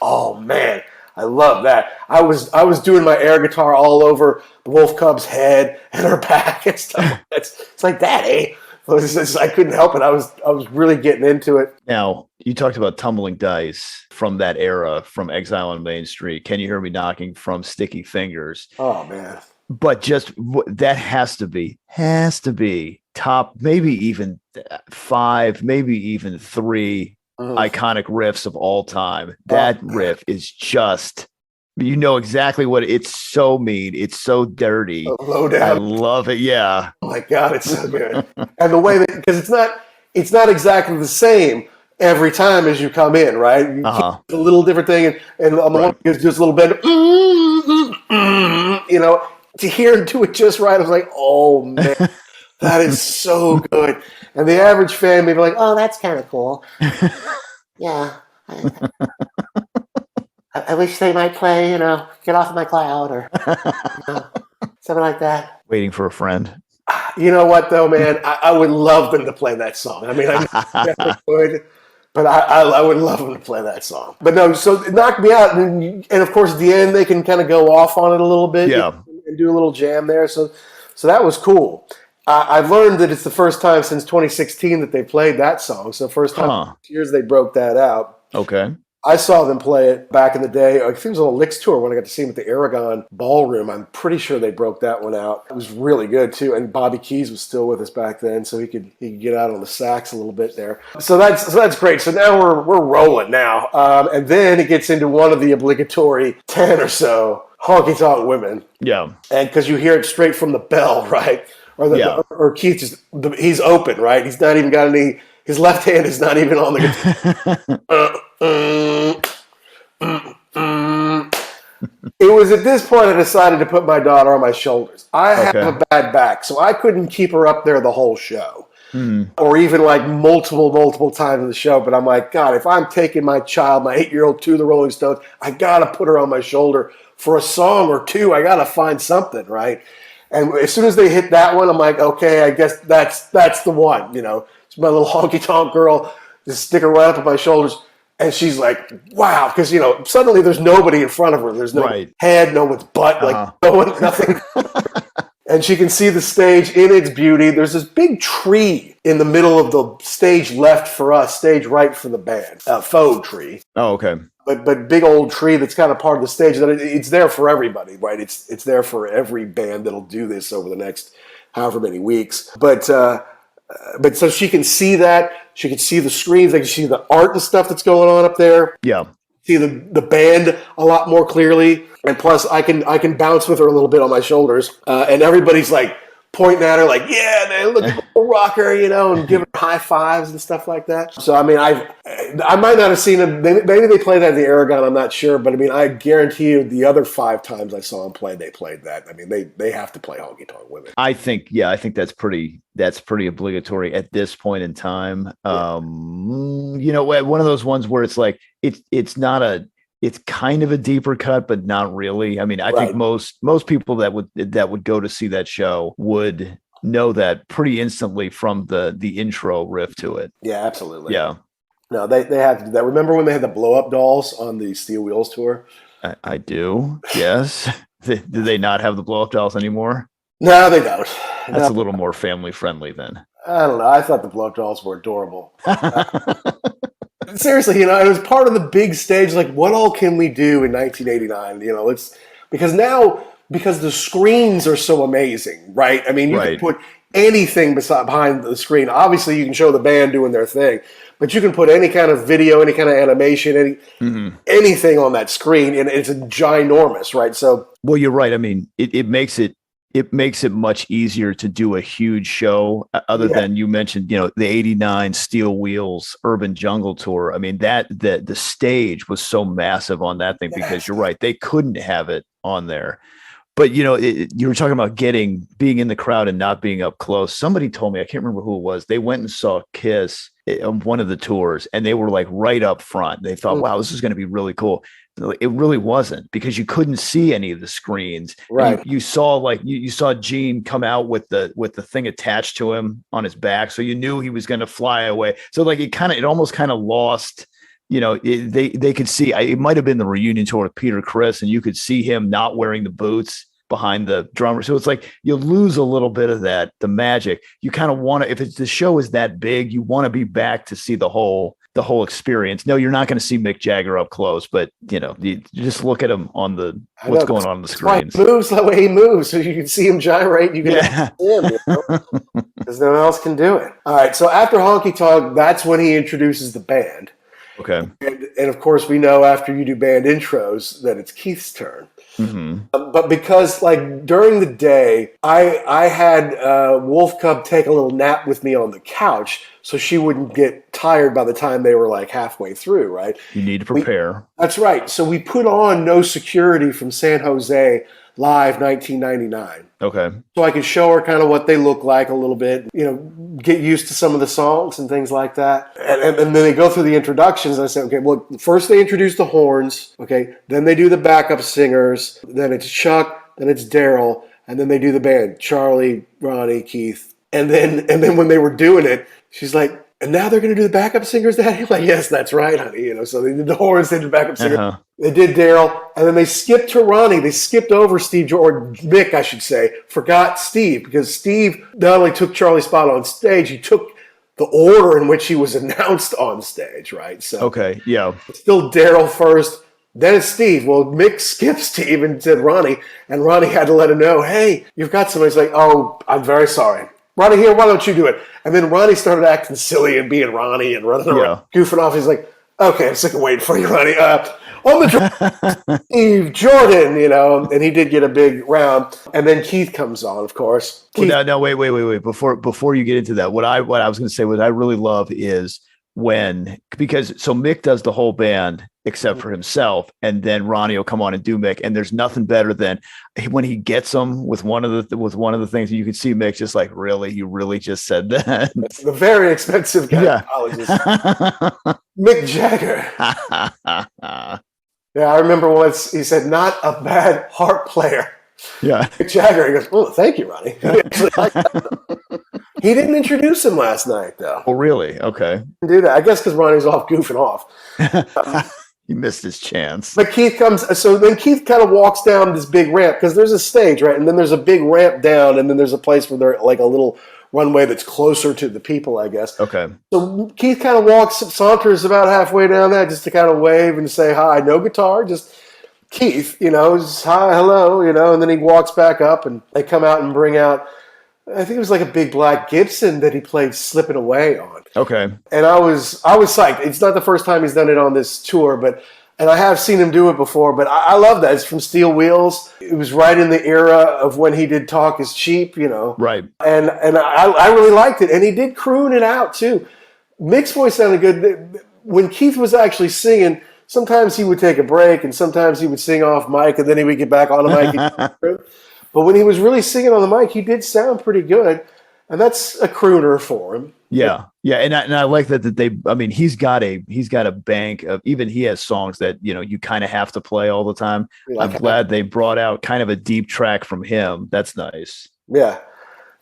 Oh, man. I love that. I was doing my air guitar all over the Wolf Cub's head and her back and stuff. It's like that, eh? I couldn't help it. I was really getting into it. Now, you talked about Tumbling Dice from that era, from Exile on Main Street. Can You Hear Me Knocking from Sticky Fingers? Oh, man. But just that has to be top, maybe even 5, maybe even 3 iconic riffs of all time. That riff is just, exactly what it's so mean. It's so dirty. Low down. I love it. Yeah. Oh my God, it's so good. And the way that, because it's not exactly the same every time as you come in, right? You keep a little different thing, and on the one gives just a little bit, to hear him do it just right, I was like, oh man, that is so good. And the average fan may be like, oh, that's kind of cool. Yeah. I wish they might play, Get Off My Cloud or something like that. Waiting for a Friend. You know what, though, man? I would love them to play that song. I mean, I definitely would, but I would love them to play that song. But no, so it knocked me out. And of course, at the end, they can kind of go off on it a little bit and do a little jam there. So that was cool. I've learned that it's the first time since 2016 that they played that song. So first time in 6 years they broke that out. Okay. I saw them play it back in the day. I think it was on a Licks tour when I got to see them at the Aragon Ballroom. I'm pretty sure they broke that one out. It was really good too. And Bobby Keys was still with us back then, so he could get out on the sax a little bit there. So that's great. So now we're rolling now, and then it gets into one of the obligatory 10 or so honky tonk women. Yeah, and because you hear it straight from the bell, right? Or Keith he's open, right? He's not even got any. His left hand is not even on the guitar. It was at this point I decided to put my daughter on my shoulders. I have a bad back, so I couldn't keep her up there the whole show. Or even like multiple times in the show. But I'm like, God, if I'm taking my child, my 8-year-old, to the Rolling Stones, I got to put her on my shoulder for a song or two. I got to find something, right? And as soon as they hit that one, I'm like, okay, I guess that's the one, It's my little honky-tonk girl, just stick her right up on my shoulders. And she's like, wow, because, suddenly there's nobody in front of her. There's no head, no one's butt, no one, nothing. And she can see the stage in its beauty. There's this big tree in the middle of the stage left for us, stage right for the band, a faux tree. Oh, okay. But big old tree that's kind of part of the stage. That it's there for everybody, right? It's there for every band that'll do this over the next however many weeks. But so she can see that. She can see the screens. They can see the art and stuff that's going on up there. Yeah. See the band a lot more clearly. And plus, I can bounce with her a little bit on my shoulders. And everybody's like pointing at her like, yeah, man, look at the rocker, and giving her high fives and stuff like that. So, I mean, I might not have seen them. Maybe they played that at the Aragon, I'm not sure. But, I mean, I guarantee you the other 5 times I saw them play, they played that. I mean, they have to play Honky Tonk Women. I think that's pretty obligatory at this point in time. Yeah. One of those ones where it's like, it's kind of a deeper cut, but not really. I mean, I think most people that would go to see that show would know that pretty instantly from the intro riff to it. Yeah, absolutely. Yeah. No, they have to do that. Remember when they had the blow up dolls on the Steel Wheels tour? I do. Yes. Do they not have the blow up dolls anymore? No, they don't. That's a little more family friendly then. I don't know. I thought the blow up dolls were adorable. Seriously, it was part of the big stage. Like, what all can we do in 1989? It's because the screens are so amazing, right? I mean, you can put anything behind the screen. Obviously, you can show the band doing their thing, but you can put any kind of video, any kind of animation, anything on that screen, and it's ginormous, right? So, well, you're right. I mean, it makes it much easier to do a huge show other than you mentioned, the 89 Steel Wheels Urban Jungle Tour. I mean, the stage was so massive on that thing because you're right. They couldn't have it on there. But, you were talking about being in the crowd and not being up close. Somebody told me, I can't remember who it was. They went and saw Kiss on one of the tours and they were like right up front. They thought, wow, this is going to be really cool. It really wasn't because you couldn't see any of the screens. Right. You saw you saw Gene come out with the thing attached to him on his back. So you knew he was going to fly away. So it almost kind of lost, they could see, it might've been the reunion tour with Peter Criss and you could see him not wearing the boots behind the drummer. So it's like you lose a little bit of the magic. You kind of want to, if the show is that big, you want to be back to see the whole experience. No, you're not going to see Mick Jagger up close, but you just look at him on what's going on the screens. He moves the way he moves, so you can see him gyrate. You can see him, because no one else can do it. All right, so after Honky Tonk, that's when he introduces the band. Okay, and of course we know after you do band intros that it's Keith's turn. Mm-hmm. But because during the day, I had Wolf Cub take a little nap with me on the couch so she wouldn't get tired by the time they were halfway through, right? You need to prepare. That's right. So we put on No Security from San Jose live 1999. Okay. So I could show her kind of what they look like a little bit, get used to some of the songs and things like that. And then they go through the introductions and I say, okay, well, first they introduce the horns, okay? Then they do the backup singers. Then it's Chuck, then it's Daryl, and then they do the band, Charlie, Ronnie, Keith. And then when they were doing it, she's like, and now they're going to do the backup singers, Daddy? I'm like, yes, that's right, honey. So they did the horns, they did the backup singer. Uh-huh. They did Daryl, and then they skipped to Ronnie. They skipped over Steve, or Mick, I should say. Forgot Steve, because Steve not only took Charlie's spot on stage, he took the order in which he was announced on stage, right? So okay, yeah. It's still Daryl first, then it's Steve. Well, Mick skipped Steve and said Ronnie, and Ronnie had to let him know, hey, you've got somebody. He's like, oh, I'm very sorry. Ronnie, here, why don't you do it? And then Ronnie started acting silly and being Ronnie and running around, goofing off. He's like, okay, I'm sick of waiting for you, Ronnie. On the drum, Steve Jordan, and he did get a big round. And then Keith comes on, of course. Well, no, wait. Before you get into that, what I was going to say, what I really love is because Mick does the whole band except for himself, and then Ronnie will come on and do Mick, and there's nothing better than when he gets them with one of the things you can see Mick just like, really, you really just said that? That's the very expensive gynecologist, Mick Jagger. Yeah, I remember once he said, "Not a bad harp player." Yeah, Mick Jagger. He goes, "Oh, thank you, Ronnie." He didn't introduce him last night, though. Oh, really? Okay. He didn't do that. I guess because Ronnie's off goofing off. He missed his chance. But Keith comes, so then Keith kind of walks down this big ramp, because there's a stage, right? And then there's a big ramp down, and then there's a place where there's like a little runway that's closer to the people, I guess. Okay. So Keith kind of saunters about halfway down that just to kind of wave and say hi. No guitar, just Keith, just hi, hello, and then he walks back up, and they come out and bring out, I think it was like a big black Gibson that he played Slipping Away on. Okay. And I was psyched. It's not the first time he's done it on this tour, but And I have seen him do it before, but I love that. It's from Steel Wheels. It was right in the era of when he did Talk is Cheap, Right. And I really liked it. And he did croon it out, too. Mixed voice sounded good. When Keith was actually singing, sometimes he would take a break, and sometimes he would sing off mic, and then he would get back on the mic. But when he was really singing on the mic, he did sound pretty good. And that's a crooner for him. Yeah. Yeah. And I like that he's got a bank of, even he has songs that, you kind of have to play all the time. I'm glad they brought out kind of a deep track from him. That's nice. Yeah,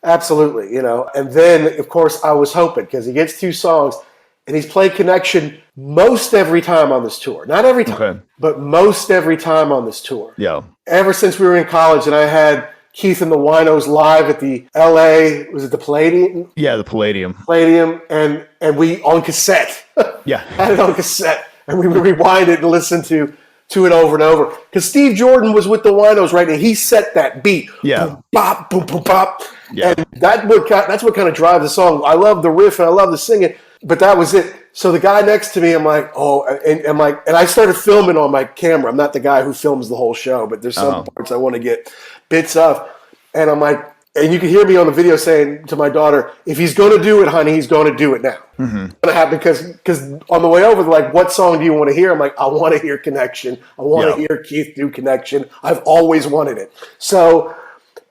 absolutely. And then of course I was hoping, because he gets 2 songs and he's played Connection most every time on this tour. Not every time, but most every time on this tour. Yeah. Ever since we were in college and I had Keith and the Winos live at the LA, was it the Palladium? Yeah, the Palladium. And we on cassette. Yeah. Had it on cassette. And we would rewind it and listen to it over and over. Because Steve Jordan was with the Winos, right? And he set that beat. Yeah. Boom, bop, boom, boom, bop. Yeah. And that's what kind of drives the song. I love the riff and I love the singing, but that was it. So the guy next to me, I'm like, and I started filming on my camera. I'm not the guy who films the whole show, but there's some parts I want to get bits of. And I'm like, and you can hear me on the video saying to my daughter, if he's going to do it, honey, he's going to do it now. Mm-hmm. Because on the way over, they're like, what song do you want to hear? I'm like, I want to hear Connection. I want to hear Keith do Connection. I've always wanted it. So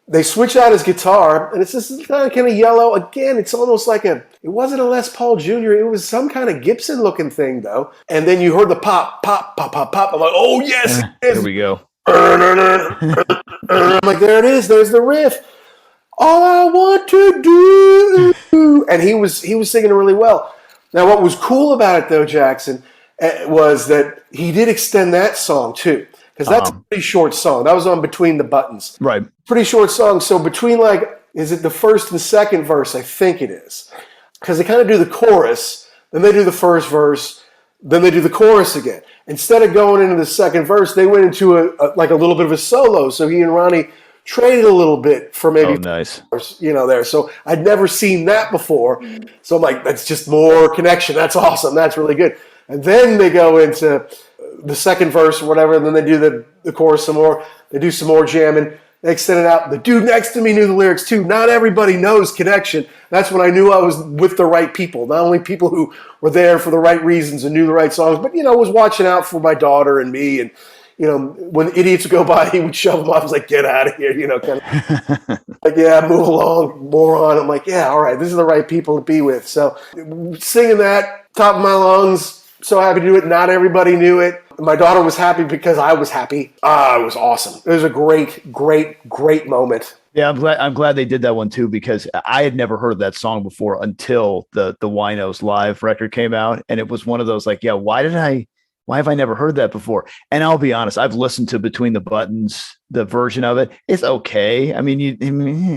they switch out his guitar, and it's this kind of yellow. Again, it's almost like it wasn't a Les Paul Jr. It was some kind of Gibson-looking thing, though. And then you heard the pop, pop, pop, pop, pop. I'm like, oh, yes, it is. There we go. I'm like, there it is. There's the riff. All I want to do. And he was singing really well. Now, what was cool about it, though, Jackson, was that he did extend that song, too. Because that's a pretty short song. That was on Between the Buttons. Right. Pretty short song. So between, is it the first and second verse? I think it is. Because they kind of do the chorus, then they do the first verse, then they do the chorus again. Instead of going into the second verse, they went into a little bit of a solo. So he and Ronnie traded a little bit for maybe nice. There. So I'd never seen that before. So I'm like, that's just more Connection. That's awesome. That's really good. And then they go into the second verse or whatever, and then they do the chorus some more. They do some more jamming. They extend it out. The dude next to me knew the lyrics too. Not everybody knows Connection. That's when I knew I was with the right people. Not only people who were there for the right reasons and knew the right songs, but, was watching out for my daughter and me. And, when idiots would go by, he would shove them off. I was like, get out of here, kind of like, yeah, move along, moron. I'm like, yeah, all right, this is the right people to be with. So singing that, top of my lungs, so happy to do it. Not everybody knew it. My daughter was happy because I was happy. It was awesome. It was a great, great, great moment. Yeah, I'm glad they did that one too, because I had never heard that song before until the Winos live record came out, and it was one of those why have I never heard that before? And I'll be honest, I've listened to Between the Buttons, the version of it. It's okay. I mean,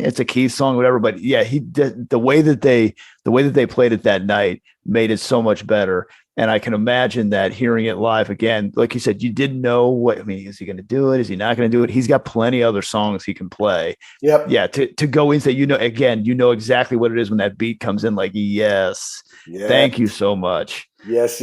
it's a Keith song, whatever. But yeah, he did the way that they played it that night made it so much better. And I can imagine that hearing it live again, like you said, you didn't know is he going to do it? Is he not going to do it? He's got plenty other songs he can play. Yep. Yeah. To go into, you know exactly what it is when that beat comes in, yes. Thank you so much. Yes.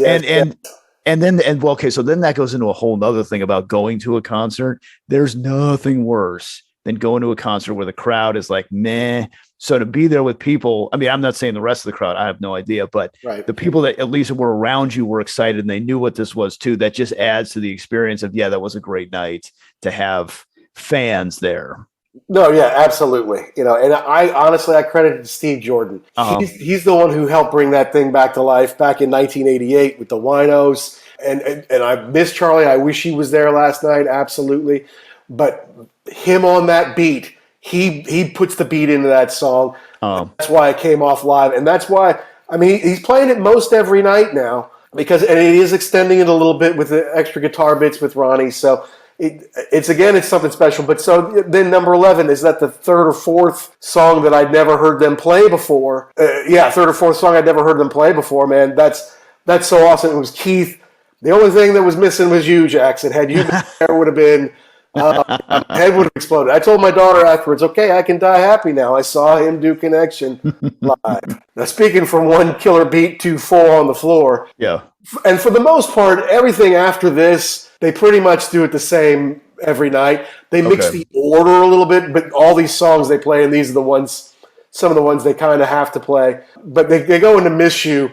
And then that goes into a whole nother thing about going to a concert. There's nothing worse than going to a concert where the crowd is like, meh. So to be there with people, I mean, I'm not saying the rest of the crowd, I have no idea, but the people that at least were around you were excited and they knew what this was too. That just adds to the experience of, that was a great night to have fans there. No, yeah, absolutely. And I honestly credit it to Steve Jordan. He's the one who helped bring that thing back to life back in 1988 with the Winos. And I miss Charlie. I wish he was there last night. Absolutely. But him on that beat, he puts the beat into that song. That's why it came off live. And that's why, he's playing it most every night now and it is extending it a little bit with the extra guitar bits with Ronnie. So it's something special. But so then number 11, is that the third or fourth song that I'd never heard them play before? Third or fourth song I'd never heard them play before, man. That's so awesome. It was Keith. The only thing that was missing was you, Jackson. Had you been there, would have been My head would have exploded. I told my daughter afterwards, okay, I can die happy now. I saw him do Connection live. Now, speaking from one killer beat to four on the floor. Yeah. And for the most part, everything after this, they pretty much do it the same every night. They mix the order a little bit, but all these songs they play, and these are the ones, some of the ones they kind of have to play. But they go into Miss You.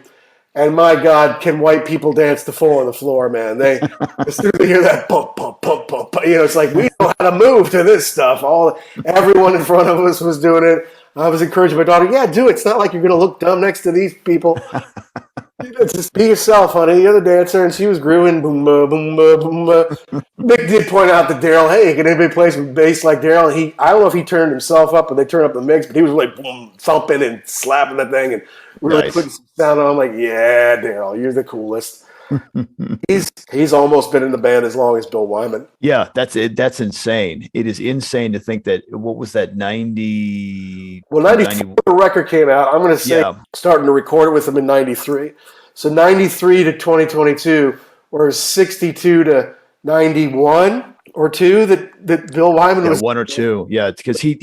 And my God, can white people dance to four on the floor, man? They as soon as they hear that pump, pump, pump, pump, it's like we know how to move to this stuff. Everyone in front of us was doing it. I was encouraging my daughter, yeah, do it. It's not like you're going to look dumb next to these people. Just be yourself, honey. You're the dancer, and she was grooving. Boom, ba, boom, ba, boom, ba. Mick did point out to Daryl, hey, can anybody play some bass like Daryl? I don't know if he turned himself up or they turned up the mix, but he was like boom, thumping and slapping that thing and really putting some sound on. I'm like, yeah, Daryl, you're the coolest. He's almost been in the band as long as Bill Wyman. Yeah, that's it. That's insane. It is insane to think that. What was that? 90. Well, 94 the record came out. I'm going to say starting to record it with them in 93. So 93 to 2022, or 62 to 91 or two that Bill Wyman was 1 or 2. Yeah, because he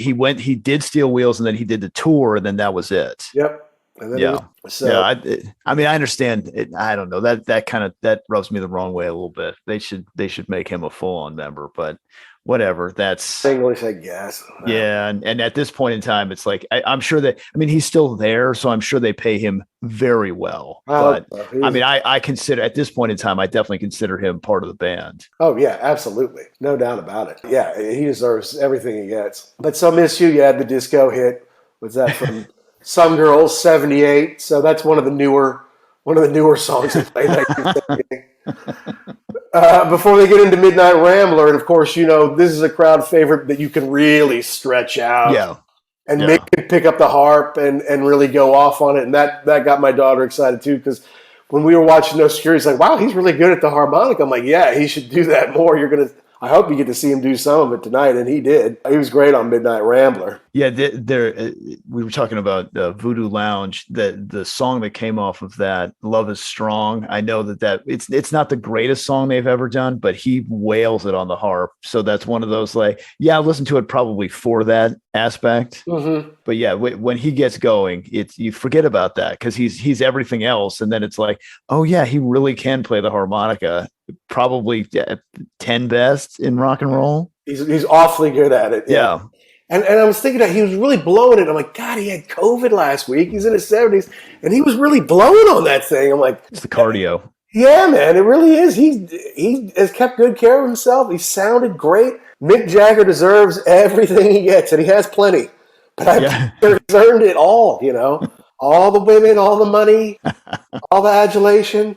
did Steel Wheels and then he did the tour and then that was it. Yep. I mean, I understand it. I don't know that rubs me the wrong way a little bit. They should make him a full-on member, but whatever. That's English, I guess. Yeah, and at this point in time, it's like I'm sure that. I mean, he's still there, so I'm sure they pay him very well. But I mean, I consider at this point in time, I definitely consider him part of the band. Oh yeah, absolutely, no doubt about it. Yeah, he deserves everything he gets. But so Miss You had the disco hit. Was that from? Some Girls, 78. So that's one of the newer songs they played. Before they get into Midnight Rambler, and of course, this is a crowd favorite that you can really stretch out. Yeah. And make it pick up the harp and really go off on it. And that got my daughter excited too, because when we were watching No Security, it's like, wow, he's really good at the harmonica. I'm like, yeah, he should do that more. I hope you get to see him do some of it tonight, and he did. He was great on Midnight Rambler. Yeah, we were talking about Voodoo Lounge. The song that came off of that, "Love Is Strong." I know that it's not the greatest song they've ever done, but he wails it on the harp. So that's one of those I listen to it probably for that aspect. Mm-hmm. But yeah, when he gets going, you forget about that because he's everything else, and then it's like, oh yeah, he really can play the harmonica. Probably 10 best in rock and roll. He's awfully good at it. Yeah. And I was thinking that he was really blowing it. I'm like, God, he had COVID last week. He's in his 70s, and he was really blowing on that thing. I'm like, it's the cardio. Yeah, man, it really is. He has kept good care of himself. He sounded great. Mick Jagger deserves everything he gets, and he has plenty. But he's earned it all, all the women, all the money, all the adulation.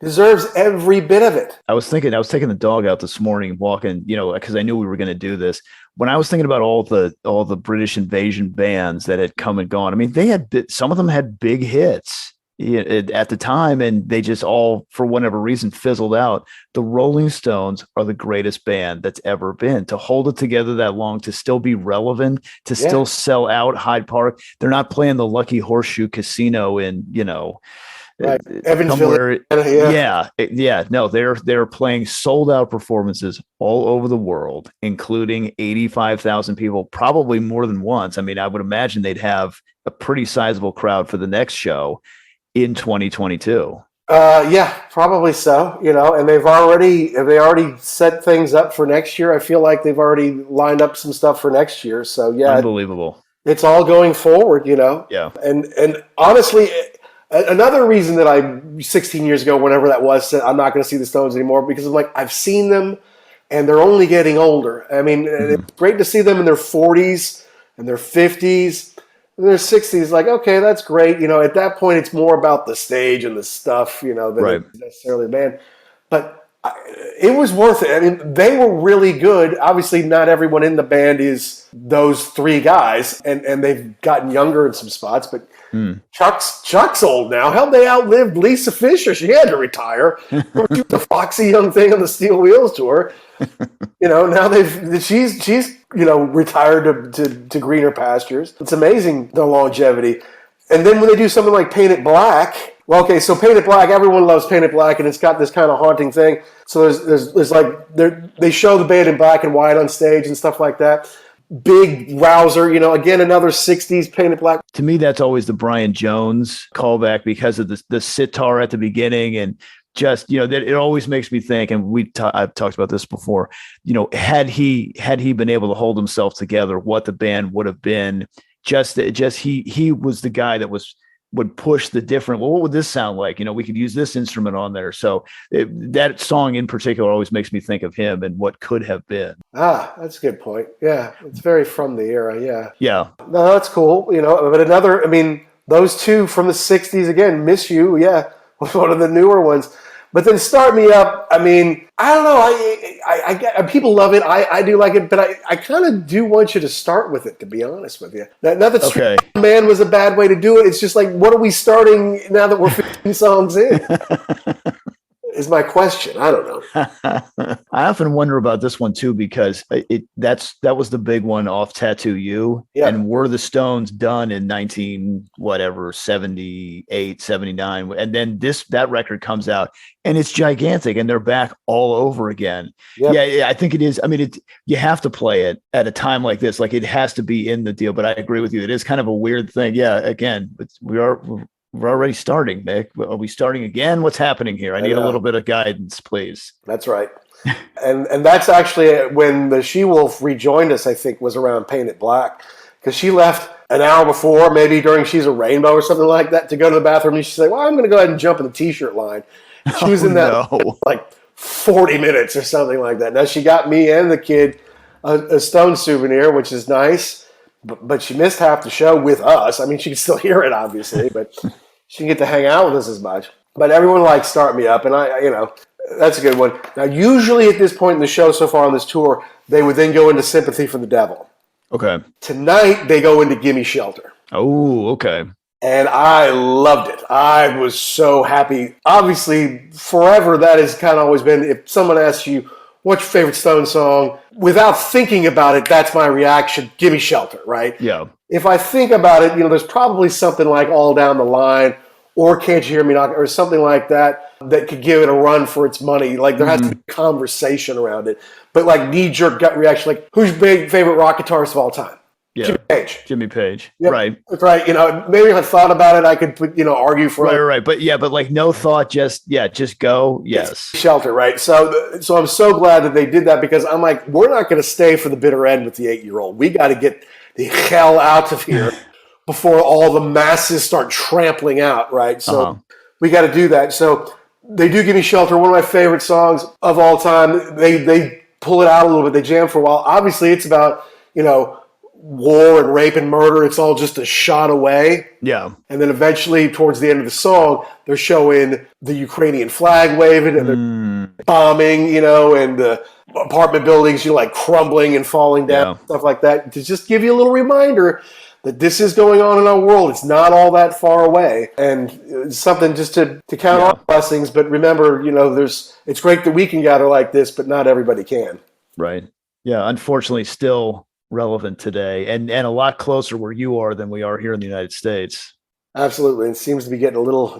Deserves every bit of it. I was taking the dog out this morning, walking, because I knew we were going to do this. When I was thinking about all the British invasion bands that had come and gone, I mean, some of them had big hits at the time, and they just all, for whatever reason, fizzled out. The Rolling Stones are the greatest band that's ever been. To hold it together that long, to still be relevant, to still sell out Hyde Park. They're not playing the Lucky Horseshoe Casino in, right. Evansville. No, they're playing sold out performances all over the world, including 85,000 people, probably more than once. I mean, I would imagine they'd have a pretty sizable crowd for the next show in 2022. Yeah, probably so. And they already set things up for next year. I feel like they've already lined up some stuff for next year. So yeah, unbelievable. It's all going forward. Yeah, and honestly. Another reason that I, 16 years ago, whenever that was, said I'm not going to see the Stones anymore, because I'm like, I've seen them, and they're only getting older. I mean, It's great to see them in their 40s and their 50s and their 60s. Like, okay, that's great. At that point, it's more about the stage and the stuff, than it's necessarily the band. But it was worth it. I mean, they were really good. Obviously, not everyone in the band is those three guys, and they've gotten younger in some spots, but Chuck's old now. Hell, they outlived Lisa Fisher. She had to retire. She was a foxy young thing on the Steel Wheels tour. Now she's retired to greener pastures. It's amazing the longevity. And then when they do something like Paint It Black, Well, okay, so Painted Black, everyone loves Painted Black, and it's got this kind of haunting thing. So there's like, they show the band in black and white on stage and stuff like that. Big rouser, again, another 60s Painted Black. To me, that's always the Brian Jones callback because of the sitar at the beginning, and just, that it always makes me think, and I've talked about this before, had he been able to hold himself together, what the band would have been. Just he was the guy that would push the different, well, what would this sound like? We could use this instrument on there. So that song in particular always makes me think of him and what could have been. That's a good point. Yeah, it's very from the era. Yeah. Yeah. No, that's cool. But those two from the 60s, again, Miss You, yeah, was one of the newer ones. But then Start Me Up, I don't know. I people love it. I do like it, but I kind of do want you to start with it, to be honest with you. Not that Okay. Man was a bad way to do it. It's just like, what are we starting now that we're 15 songs in? Is my question. I don't know. I often wonder about this one too, because that was the big one off Tattoo You. Yeah. And Were the Stones done in 78, 79. And then that record comes out and it's gigantic and they're back all over again. Yep. Yeah, I think it is. You have to play it at a time like this. Like, it has to be in the deal, but I agree with you. It is kind of a weird thing. Yeah. Again, we're already starting, Mick. Are we starting again? What's happening here? I need a little bit of guidance, please. That's right. and that's actually when the She-Wolf rejoined us, I think, was around Painted Black. Because she left an hour before, maybe during She's a Rainbow or something like that, to go to the bathroom. And she said, well, I'm going to go ahead and jump in the T-shirt line. She was in that like 40 minutes or something like that. Now, she got me and the kid a Stone souvenir, which is nice. But she missed half the show with us. She can still hear it, obviously, but she didn't get to hang out with us as much. But everyone likes Start Me Up, and that's a good one. Now, usually at this point in the show so far on this tour, they would then go into Sympathy for the Devil. Okay. Tonight, they go into Gimme Shelter. Oh, okay. And I loved it. I was so happy. Obviously, forever, that has kind of always been, if someone asks you, what's your favorite Stone song? Without thinking about it, that's my reaction. Gimme Shelter, right? Yeah. If I think about it, there's probably something like All Down the Line or Can't You Hear Me Knock or something like that could give it a run for its money. Like, there has to be conversation around it. But like knee-jerk gut reaction, like, who's your big favorite rock guitarist of all time? Yeah. Jimmy Page. Yep. Right. That's right. Maybe if I thought about it, I could, argue for it. Right. But like no thought, just go. Yes. Shelter. Right. So I'm so glad that they did that, because I'm like, we're not going to stay for the bitter end with the 8-year-old. We got to get the hell out of here before all the masses start trampling out. Right. So we got to do that. So they do Give Me Shelter, one of my favorite songs of all time. They pull it out a little bit. They jam for a while. Obviously, it's about, war and rape and murder. It's all just a shot away. Yeah. And then eventually, towards the end of the song, they're showing the Ukrainian flag waving and they're bombing, and the apartment buildings, like crumbling and falling down, stuff like that, to just give you a little reminder that this is going on in our world. It's not all that far away. And it's something just to count on blessings. But remember, it's great that we can gather like this, but not everybody can. Right. Yeah. Unfortunately, still relevant today and a lot closer where you are than we are here in the United States. Absolutely. It seems to be getting a little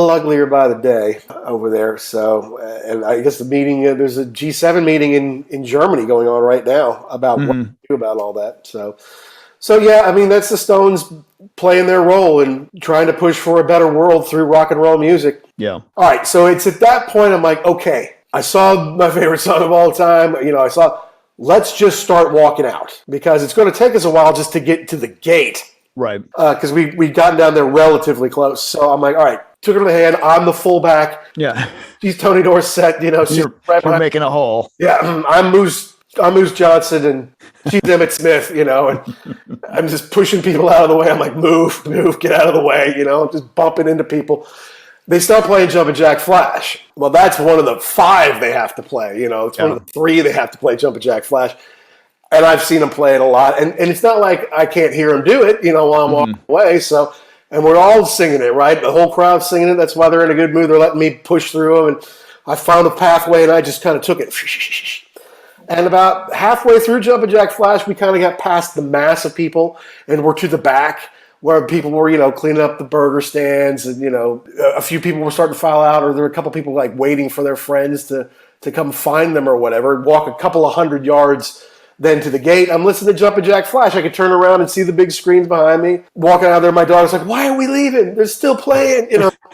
uglier by the day over there. So, and I guess the meeting, there's a G7 meeting in Germany going on right now about what to do about all that. So yeah, that's the Stones playing their role and trying to push for a better world through rock and roll music. Yeah. All right. So it's at that point I'm like, okay, I saw my favorite song of all time. Let's just start walking out, because it's going to take us a while just to get to the gate. Right. Because we'd gotten down there relatively close. So I'm like, all right, took her to the hand. I'm the fullback. Yeah. She's Tony Dorsett, We're making a hole. Yeah. I'm Moose Johnson and she's Emmett Smith, and I'm just pushing people out of the way. I'm like, move, get out of the way, just bumping into people. They start playing Jumpin' Jack Flash. Well, that's one of the 5 they have to play. It's one of the 3 they have to play Jumpin' Jack Flash. And I've seen them play it a lot. And it's not like I can't hear them do it, while I'm walking away. So, and we're all singing it, right? The whole crowd's singing it. That's why they're in a good mood. They're letting me push through them. And I found a pathway, and I just kind of took it. And about halfway through Jumpin' Jack Flash, we kind of got past the mass of people, and we're to the back, where people were, cleaning up the burger stands, and a few people were starting to file out, or there were a couple people like waiting for their friends to come find them or whatever. Walk a couple of 100 yards then to the gate. I'm listening to Jumpin' Jack Flash. I could turn around and see the big screens behind me. Walking out there, my daughter's like, "Why are we leaving? They're still playing."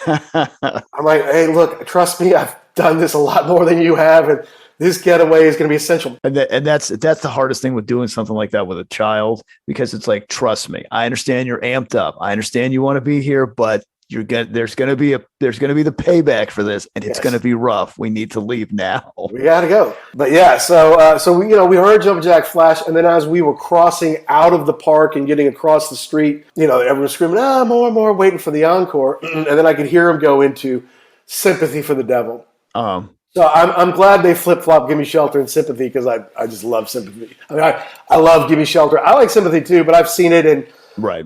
I'm like, "Hey, look, trust me, I've done this a lot more than you have, and this getaway is going to be essential." And that's the hardest thing with doing something like that with a child, because it's like, trust me, I understand you're amped up. I understand you want to be here, but there's going to be the payback for this, and it's going to be rough. We need to leave now. We got to go. But yeah, so we heard Jumpin' Jack Flash, and then as we were crossing out of the park and getting across the street, everyone was screaming, more, waiting for the encore. And then I could hear him go into Sympathy for the Devil. So I'm glad they flip-flop Gimme Shelter and Sympathy, because I just love Sympathy. I mean, I love Gimme Shelter. I like Sympathy too, but I've seen it, and right.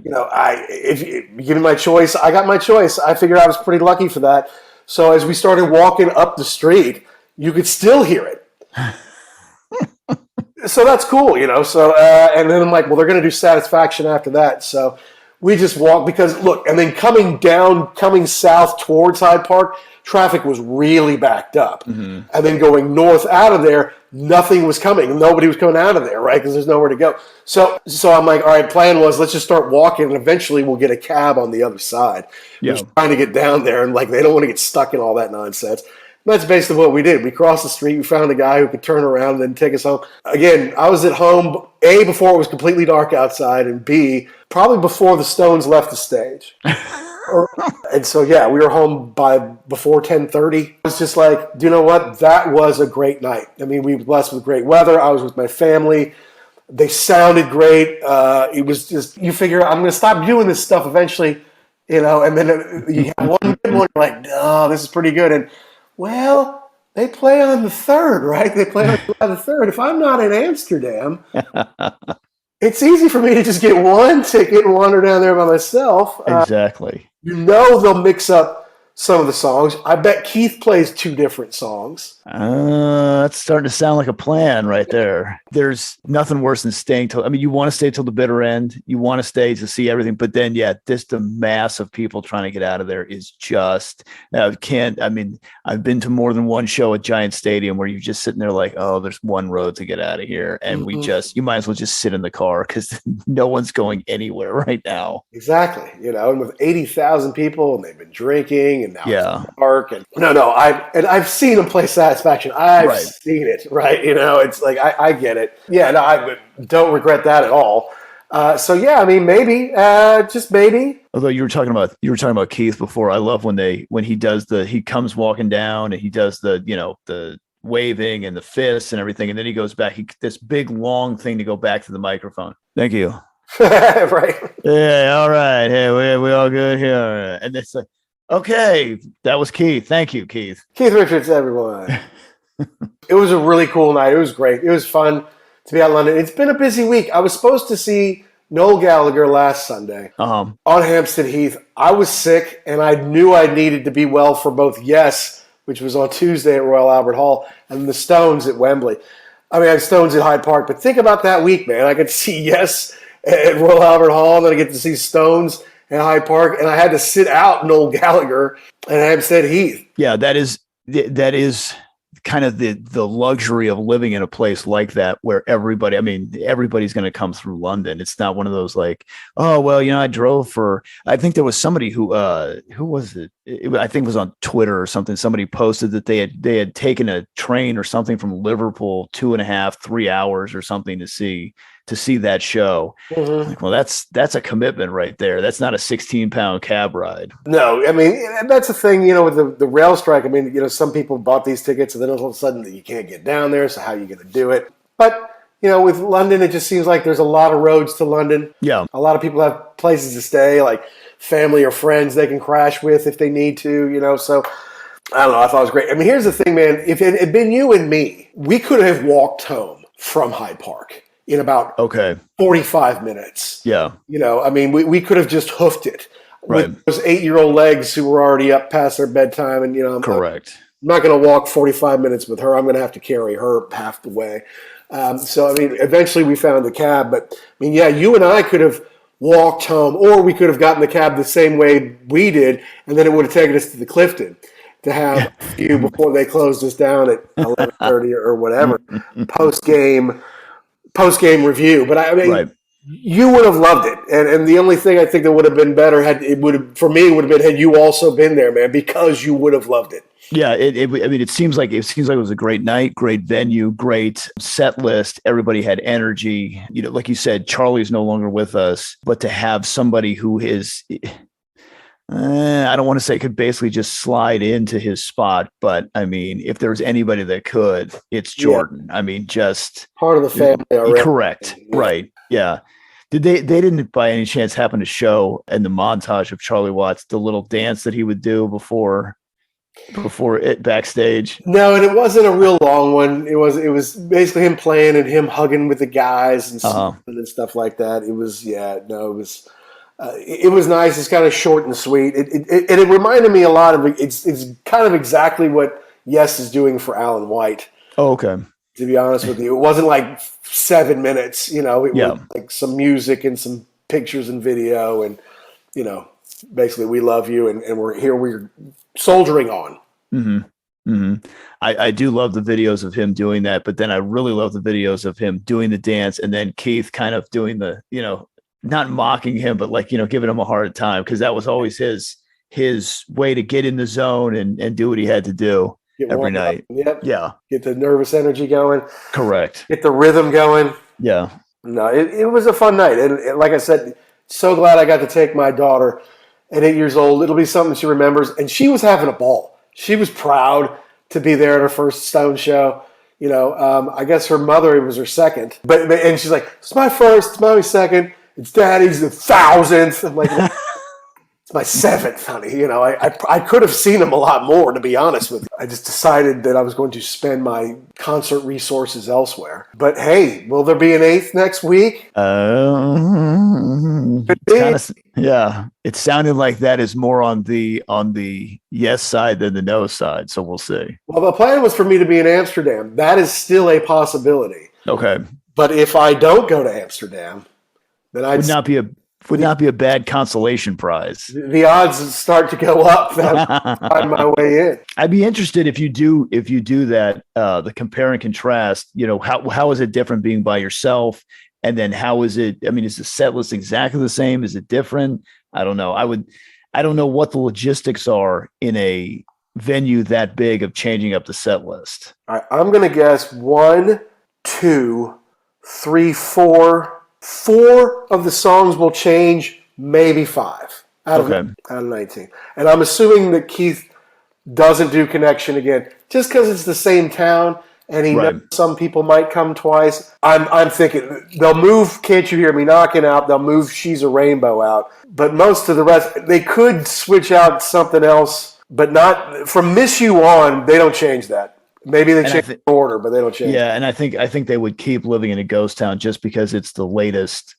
If you give me my choice, I got my choice. I figured I was pretty lucky for that. So as we started walking up the street, you could still hear it. So that's cool, So and then I'm like, well, they're going to do Satisfaction after that. So we just walked, because look, and then coming south towards Hyde Park, traffic was really backed up. Mm-hmm. And then going north out of there, nothing was coming. Nobody was coming out of there, right? Because there's nowhere to go. So I'm like, all right, plan was, let's just start walking, and eventually we'll get a cab on the other side. Yeah. Just trying to get down there, and like, they don't want to get stuck in all that nonsense. That's basically what we did. We crossed the street. We found a guy who could turn around and then take us home. Again, I was at home, A, before it was completely dark outside, and B, probably before the Stones left the stage. And so, yeah, we were home before 10:30. It was just like, do you know what? That was a great night. I mean, we were blessed with great weather. I was with my family. They sounded great. It was just, you figure, I'm going to stop doing this stuff eventually, and then you have one good one, you're like, no, this is pretty good. And, well, they play on the 3rd, right? They play on the 3rd. If I'm not in Amsterdam, it's easy for me to just get one ticket and wander down there by myself. Exactly. They'll mix up some of the songs. I bet Keith plays 2 different songs. That's starting to sound like a plan right there. There's nothing worse than staying till, you want to stay till the bitter end. You want to stay to see everything. But then, the mass of people trying to get out of there is just, I've been to more than one show at Giant Stadium where you're just sitting there like, oh, there's one road to get out of here. And you might as well just sit in the car, because no one's going anywhere right now. Exactly. And with 80,000 people, and they've been drinking, and now it's the park. And I've seen them play Satisfaction. I've seen it, right? It's like, I get it. Yeah, no, I don't regret that at all. Maybe, just maybe. Although you were talking about Keith before. I love when he comes walking down, and he does the waving and the fists and everything, and then he goes back. This big long thing to go back to the microphone. Thank you. Right. Yeah. All right. Hey, we all good here. And it's like, okay, that was Keith. Thank you, Keith. Keith Richards, everyone. It was a really cool night. It was great. It was fun to be out in London. It's been a busy week. I was supposed to see Noel Gallagher last Sunday on Hampstead Heath. I was sick, and I knew I needed to be well for both Yes, which was on Tuesday at Royal Albert Hall, and the Stones at Wembley. I had Stones at Hyde Park, but think about that week, man. I get to see Yes at Royal Albert Hall, and then I get to see Stones at Hyde Park, and I had to sit out Noel Gallagher at Hampstead Heath. Yeah, that is kind of the luxury of living in a place like that, where everybody's going to come through London. It's not one of those like, oh, well, I drove I think there was somebody who was it? I think it was on Twitter or something. Somebody posted that they had taken a train or something from Liverpool 2.5-3 hours or something to see that show. Mm-hmm. Like, well, that's a commitment right there. That's not a 16-pound cab ride. No, that's the thing, with the rail strike. Some people bought these tickets, and then all of a sudden you can't get down there. So how are you going to do it? But, with London, it just seems like there's a lot of roads to London. Yeah. A lot of people have places to stay, like family or friends they can crash with if they need to, so I don't know. I thought it was great. Here's the thing, man. If it had been you and me, we could have walked home from Hyde Park in about 45 minutes. Yeah. We could have just hoofed it. Right. With those 8-year-old legs who were already up past their bedtime. And, correct. I'm not going to walk 45 minutes with her. I'm going to have to carry her half the way. Eventually we found a cab. But, you and I could have walked home, or we could have gotten the cab the same way we did, and then it would have taken us to the Clifton to have a few before they closed us down at 11:30 or whatever post game review. But I mean, Right. you would have loved it, and the only thing I think that would have been better had you also been there, man, because you would have loved it. Yeah, I mean, it seems like it was a great night, great venue, great set list. Everybody had energy. You know, like you said, Charlie's no longer with us, but to have somebody who is, I don't want to say could basically just slide into his spot, but I mean, if there's anybody that could, it's Jordan. I mean, just part of the family already. Correct. Right. Yeah. They didn't by any chance happen to show in the montage of Charlie Watts the little dance that he would do before it backstage? No, and it wasn't a real long one. It was basically him playing and him hugging with the guys and stuff like that. It was it was nice. It's kind of short and sweet. It reminded me a lot of it's kind of exactly what Yes is doing for Alan White. Oh, okay. To be honest with you, it wasn't like 7 minutes. You know, it was like some music and some pictures and video, and you know, basically we love you and we're here. We're soldiering on. Mm-hmm. Mm-hmm. I do love the videos of him doing that, but then I really love the videos of him doing the dance and then Keith kind of doing the, you know, not mocking him, but like, you know, giving him a hard time, because that was always his way to get in the zone and do what he had to do every night. Yep. Yeah. Get the nervous energy going. Correct. Get the rhythm going. Yeah. No, it was a fun night. And like I said, so glad I got to take my daughter at 8 years old. It'll be something she remembers. And she was having a ball. She was proud to be there at her first Stone show. You know, I guess her mother, it was her second. And she's like, it's my first, it's my second. It's Daddy's the 1,000th. I'm like, it's my 7th, honey. You know, I could have seen him a lot more, to be honest with you. I just decided that I was going to spend my concert resources elsewhere. But hey, will there be an 8th next week? Yeah. It sounded like that is more on the yes side than the no side. So we'll see. Well, the plan was for me to be in Amsterdam. That is still a possibility. Okay. But if I don't go to Amsterdam, then would not be a bad consolation prize. The odds start to go up that I find my way in. I'd be interested if you do that, the compare and contrast, you know, how is it different being by yourself? And then how is it, I mean, is the set list exactly the same? Is it different? I don't know. I don't know what the logistics are in a venue that big of changing up the set list. All right, I'm going to guess 1, 2, 3, 4. 4 of the songs will change, maybe 5 out of 19. And I'm assuming that Keith doesn't do Connection again, just because it's the same town and he knows some people might come twice. I'm thinking they'll move Can't You Hear Me Knocking out, they'll move She's a Rainbow out, but most of the rest, they could switch out something else, but not from Miss You On, they don't change that. Maybe they change the order, but they don't change. Yeah, and I think they would keep Living in a Ghost Town just because it's the latest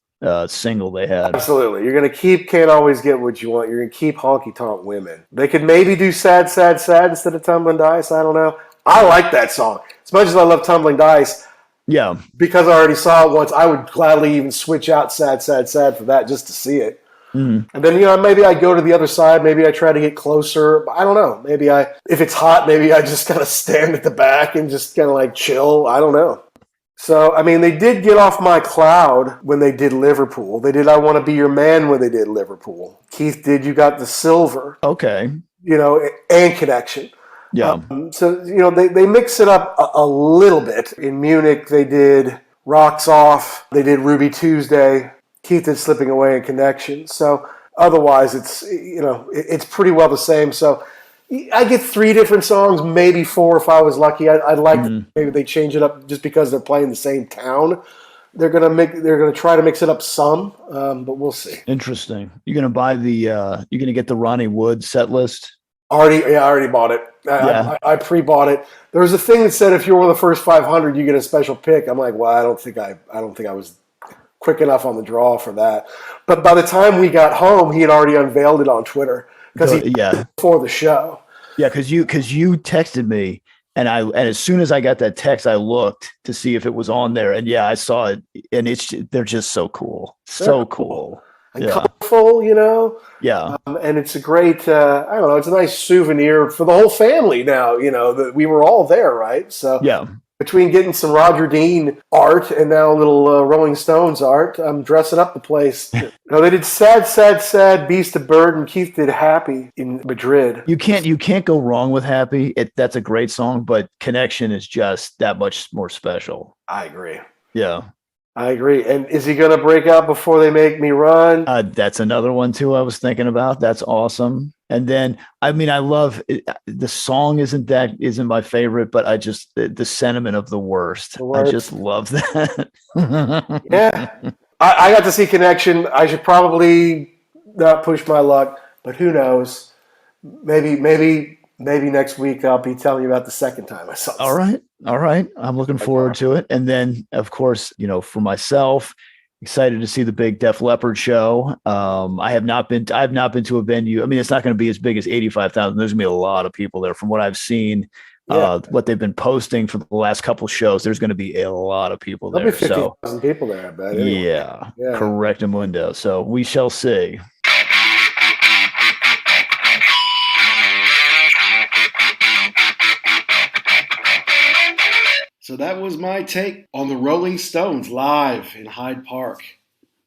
single they had. Absolutely. You're going to keep Can't Always Get What You Want. You're going to keep Honky Tonk Women. They could maybe do Sad, Sad, Sad instead of Tumbling Dice. I don't know. I like that song. As much as I love Tumbling Dice, yeah, because I already saw it once, I would gladly even switch out Sad, Sad, Sad for that just to see it. Mm-hmm. And then, you know, maybe I go to the other side. Maybe I try to get closer. I don't know. Maybe if it's hot, maybe I just kind of stand at the back and just kind of like chill. I don't know. So, I mean, they did get off my cloud when they did Liverpool. They did I Want to Be Your Man when they did Liverpool. Keith did You Got the Silver. Okay. You know, and Connection. Yeah. So, you know, they mix it up a little bit. In Munich, they did Rocks Off. They did Ruby Tuesday. Keith is Slipping Away in Connection. So otherwise, it's, you know, it's pretty well the same. So I get 3 different songs, maybe 4 if I was lucky. I'd like maybe they change it up just because they're playing the same town. They're gonna try to mix it up some, but we'll see. Interesting. You're gonna buy you're gonna get the Ronnie Wood set list. I already bought it. I pre-bought it. There was a thing that said if you were the first 500, you get a special pick. I'm like, well, I don't think I was quick enough on the draw for that. But by the time we got home, he had already unveiled it on Twitter before the show. Yeah, because you texted me, and as soon as I got that text, I looked to see if it was on there, and yeah, I saw it, and they're just so cool, so cool. and Yeah. colorful, you know. Yeah. And it's a great, I don't know, it's a nice souvenir for the whole family now, you know, that we were all there, right? So Yeah. between getting some Roger Dean art and now a little Rolling Stones art, I'm dressing up the place. No, they did Sad, Sad, Sad, Beast of Burden. Keith did Happy in Madrid. You can't go wrong with Happy. That's a great song, but Connection is just that much more special. I agree. Yeah. I agree. And is he going to break out before they make me run? That's another one too I was thinking about. That's awesome. And then, I mean, I love it. The song isn't my favorite, but I just the sentiment of the worst. I just love that. Yeah. I got to see Connection. I should probably not push my luck, but who knows? Maybe next week I'll be telling you about the second time I saw it. All right. I'm looking forward to it. And then, of course, for myself, excited to see the big Def Leppard show. I have not been to a venue. I mean, it's not going to be as big as 85,000. There's going to be a lot of people there from what I've seen. What they've been posting for the last couple shows, there's going to be a lot of people there. There'll be 50,000 people there, I bet. Anyway. Yeah, correct, Mundo. So we shall see. So that was my take on the Rolling Stones live in Hyde Park.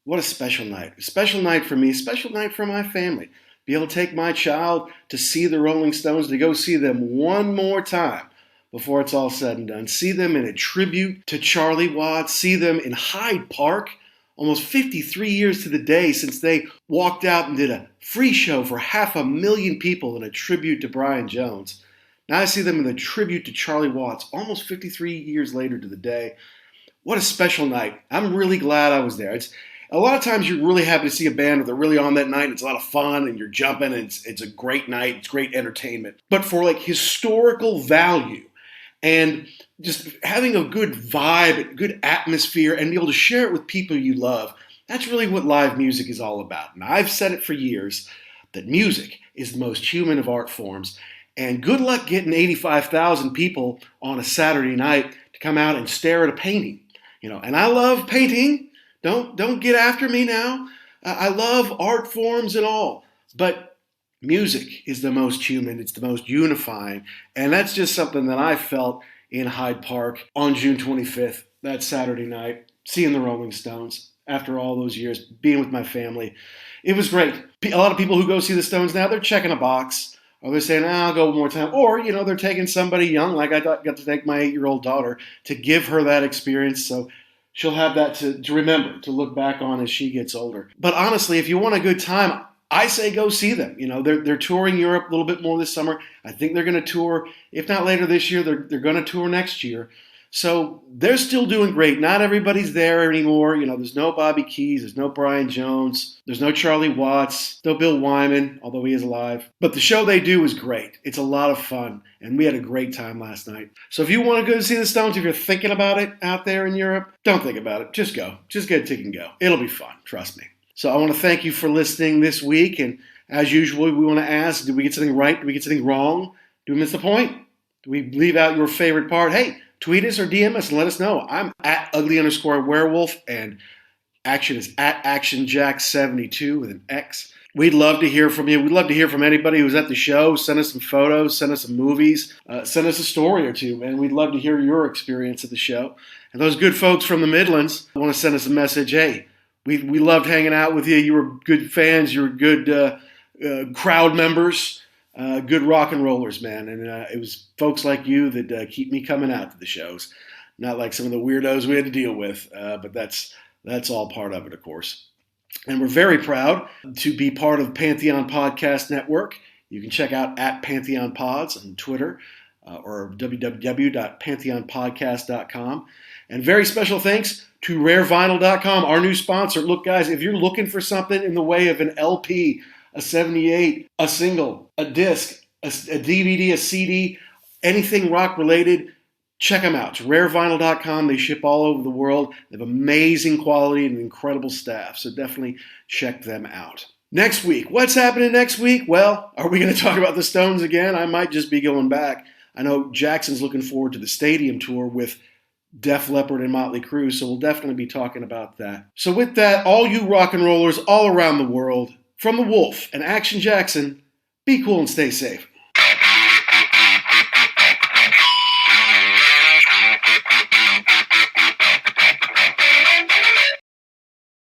What a special night. A special night for me, a special night for my family. Be able to take my child to see the Rolling Stones, to go see them one more time before it's all said and done. See them in a tribute to Charlie Watts. See them in Hyde Park, almost 53 years to the day since they walked out and did a free show for 500,000 people in a tribute to Brian Jones. Now I see them in the tribute to Charlie Watts, almost 53 years later to the day. What a special night. I'm really glad I was there. A lot of times you're really happy to see a band if they're really on that night. It's a lot of fun and you're jumping and it's a great night. It's great entertainment. But for like historical value and just having a good vibe, good atmosphere, and be able to share it with people you love, that's really what live music is all about. And I've said it for years that music is the most human of art forms. And good luck getting 85,000 people on a Saturday night to come out and stare at a painting. And I love painting. Don't get after me now. I love art forms and all. But music is the most human. It's the most unifying. And that's just something that I felt in Hyde Park on June 25th, that Saturday night, seeing the Rolling Stones after all those years, being with my family. It was great. A lot of people who go see the Stones now, they're checking a box. Or they're saying, I'll go one more time. Or, they're taking somebody young, like I got to take my 8-year-old daughter, to give her that experience so she'll have that to remember, to look back on as she gets older. But honestly, if you want a good time, I say go see them. They're touring Europe a little bit more this summer. I think they're going to tour, if not later this year, they're going to tour next year. So they're still doing great. Not everybody's there anymore. There's no Bobby Keys, there's no Brian Jones, there's no Charlie Watts, no Bill Wyman, although he is alive. But the show they do is great. It's a lot of fun, and we had a great time last night. So if you want to go see the Stones, if you're thinking about it out there in Europe, don't think about it. Just go. Just get a ticket and go. It'll be fun. Trust me. So I want to thank you for listening this week. And as usual, we want to ask, did we get something right? Did we get something wrong? Did we miss the point? Did we leave out your favorite part? Hey, tweet us or DM us and let us know. I'm at ugly_werewolf, and Action is at ActionJack72 with an X. We'd love to hear from you. We'd love to hear from anybody who's at the show. Send us some photos, send us some movies, send us a story or two, man. We'd love to hear your experience at the show. And those good folks from the Midlands want to send us a message. Hey, we loved hanging out with you. You were good fans. You were good crowd members. Good rock and rollers, man. And it was folks like you that keep me coming out to the shows. Not like some of the weirdos we had to deal with, but that's all part of it, of course. And we're very proud to be part of Pantheon Podcast Network. You can check out at Pantheon Pods on Twitter or www.pantheonpodcast.com. And very special thanks to rarevinyl.com, our new sponsor. Look, guys, if you're looking for something in the way of an LP, a 78, a single, a disc, a DVD, a CD, anything rock related, check them out. It's rarevinyl.com. They ship all over the world. They have amazing quality and incredible staff, so definitely check them out. Next week, what's happening next week? Well, are we going to talk about the Stones again? I might just be going back. I know Jackson's looking forward to the stadium tour with Def Leppard and Motley Crue, so we'll definitely be talking about that. So with that, all you rock and rollers all around the world, from the Wolf and Action Jackson, be cool and stay safe.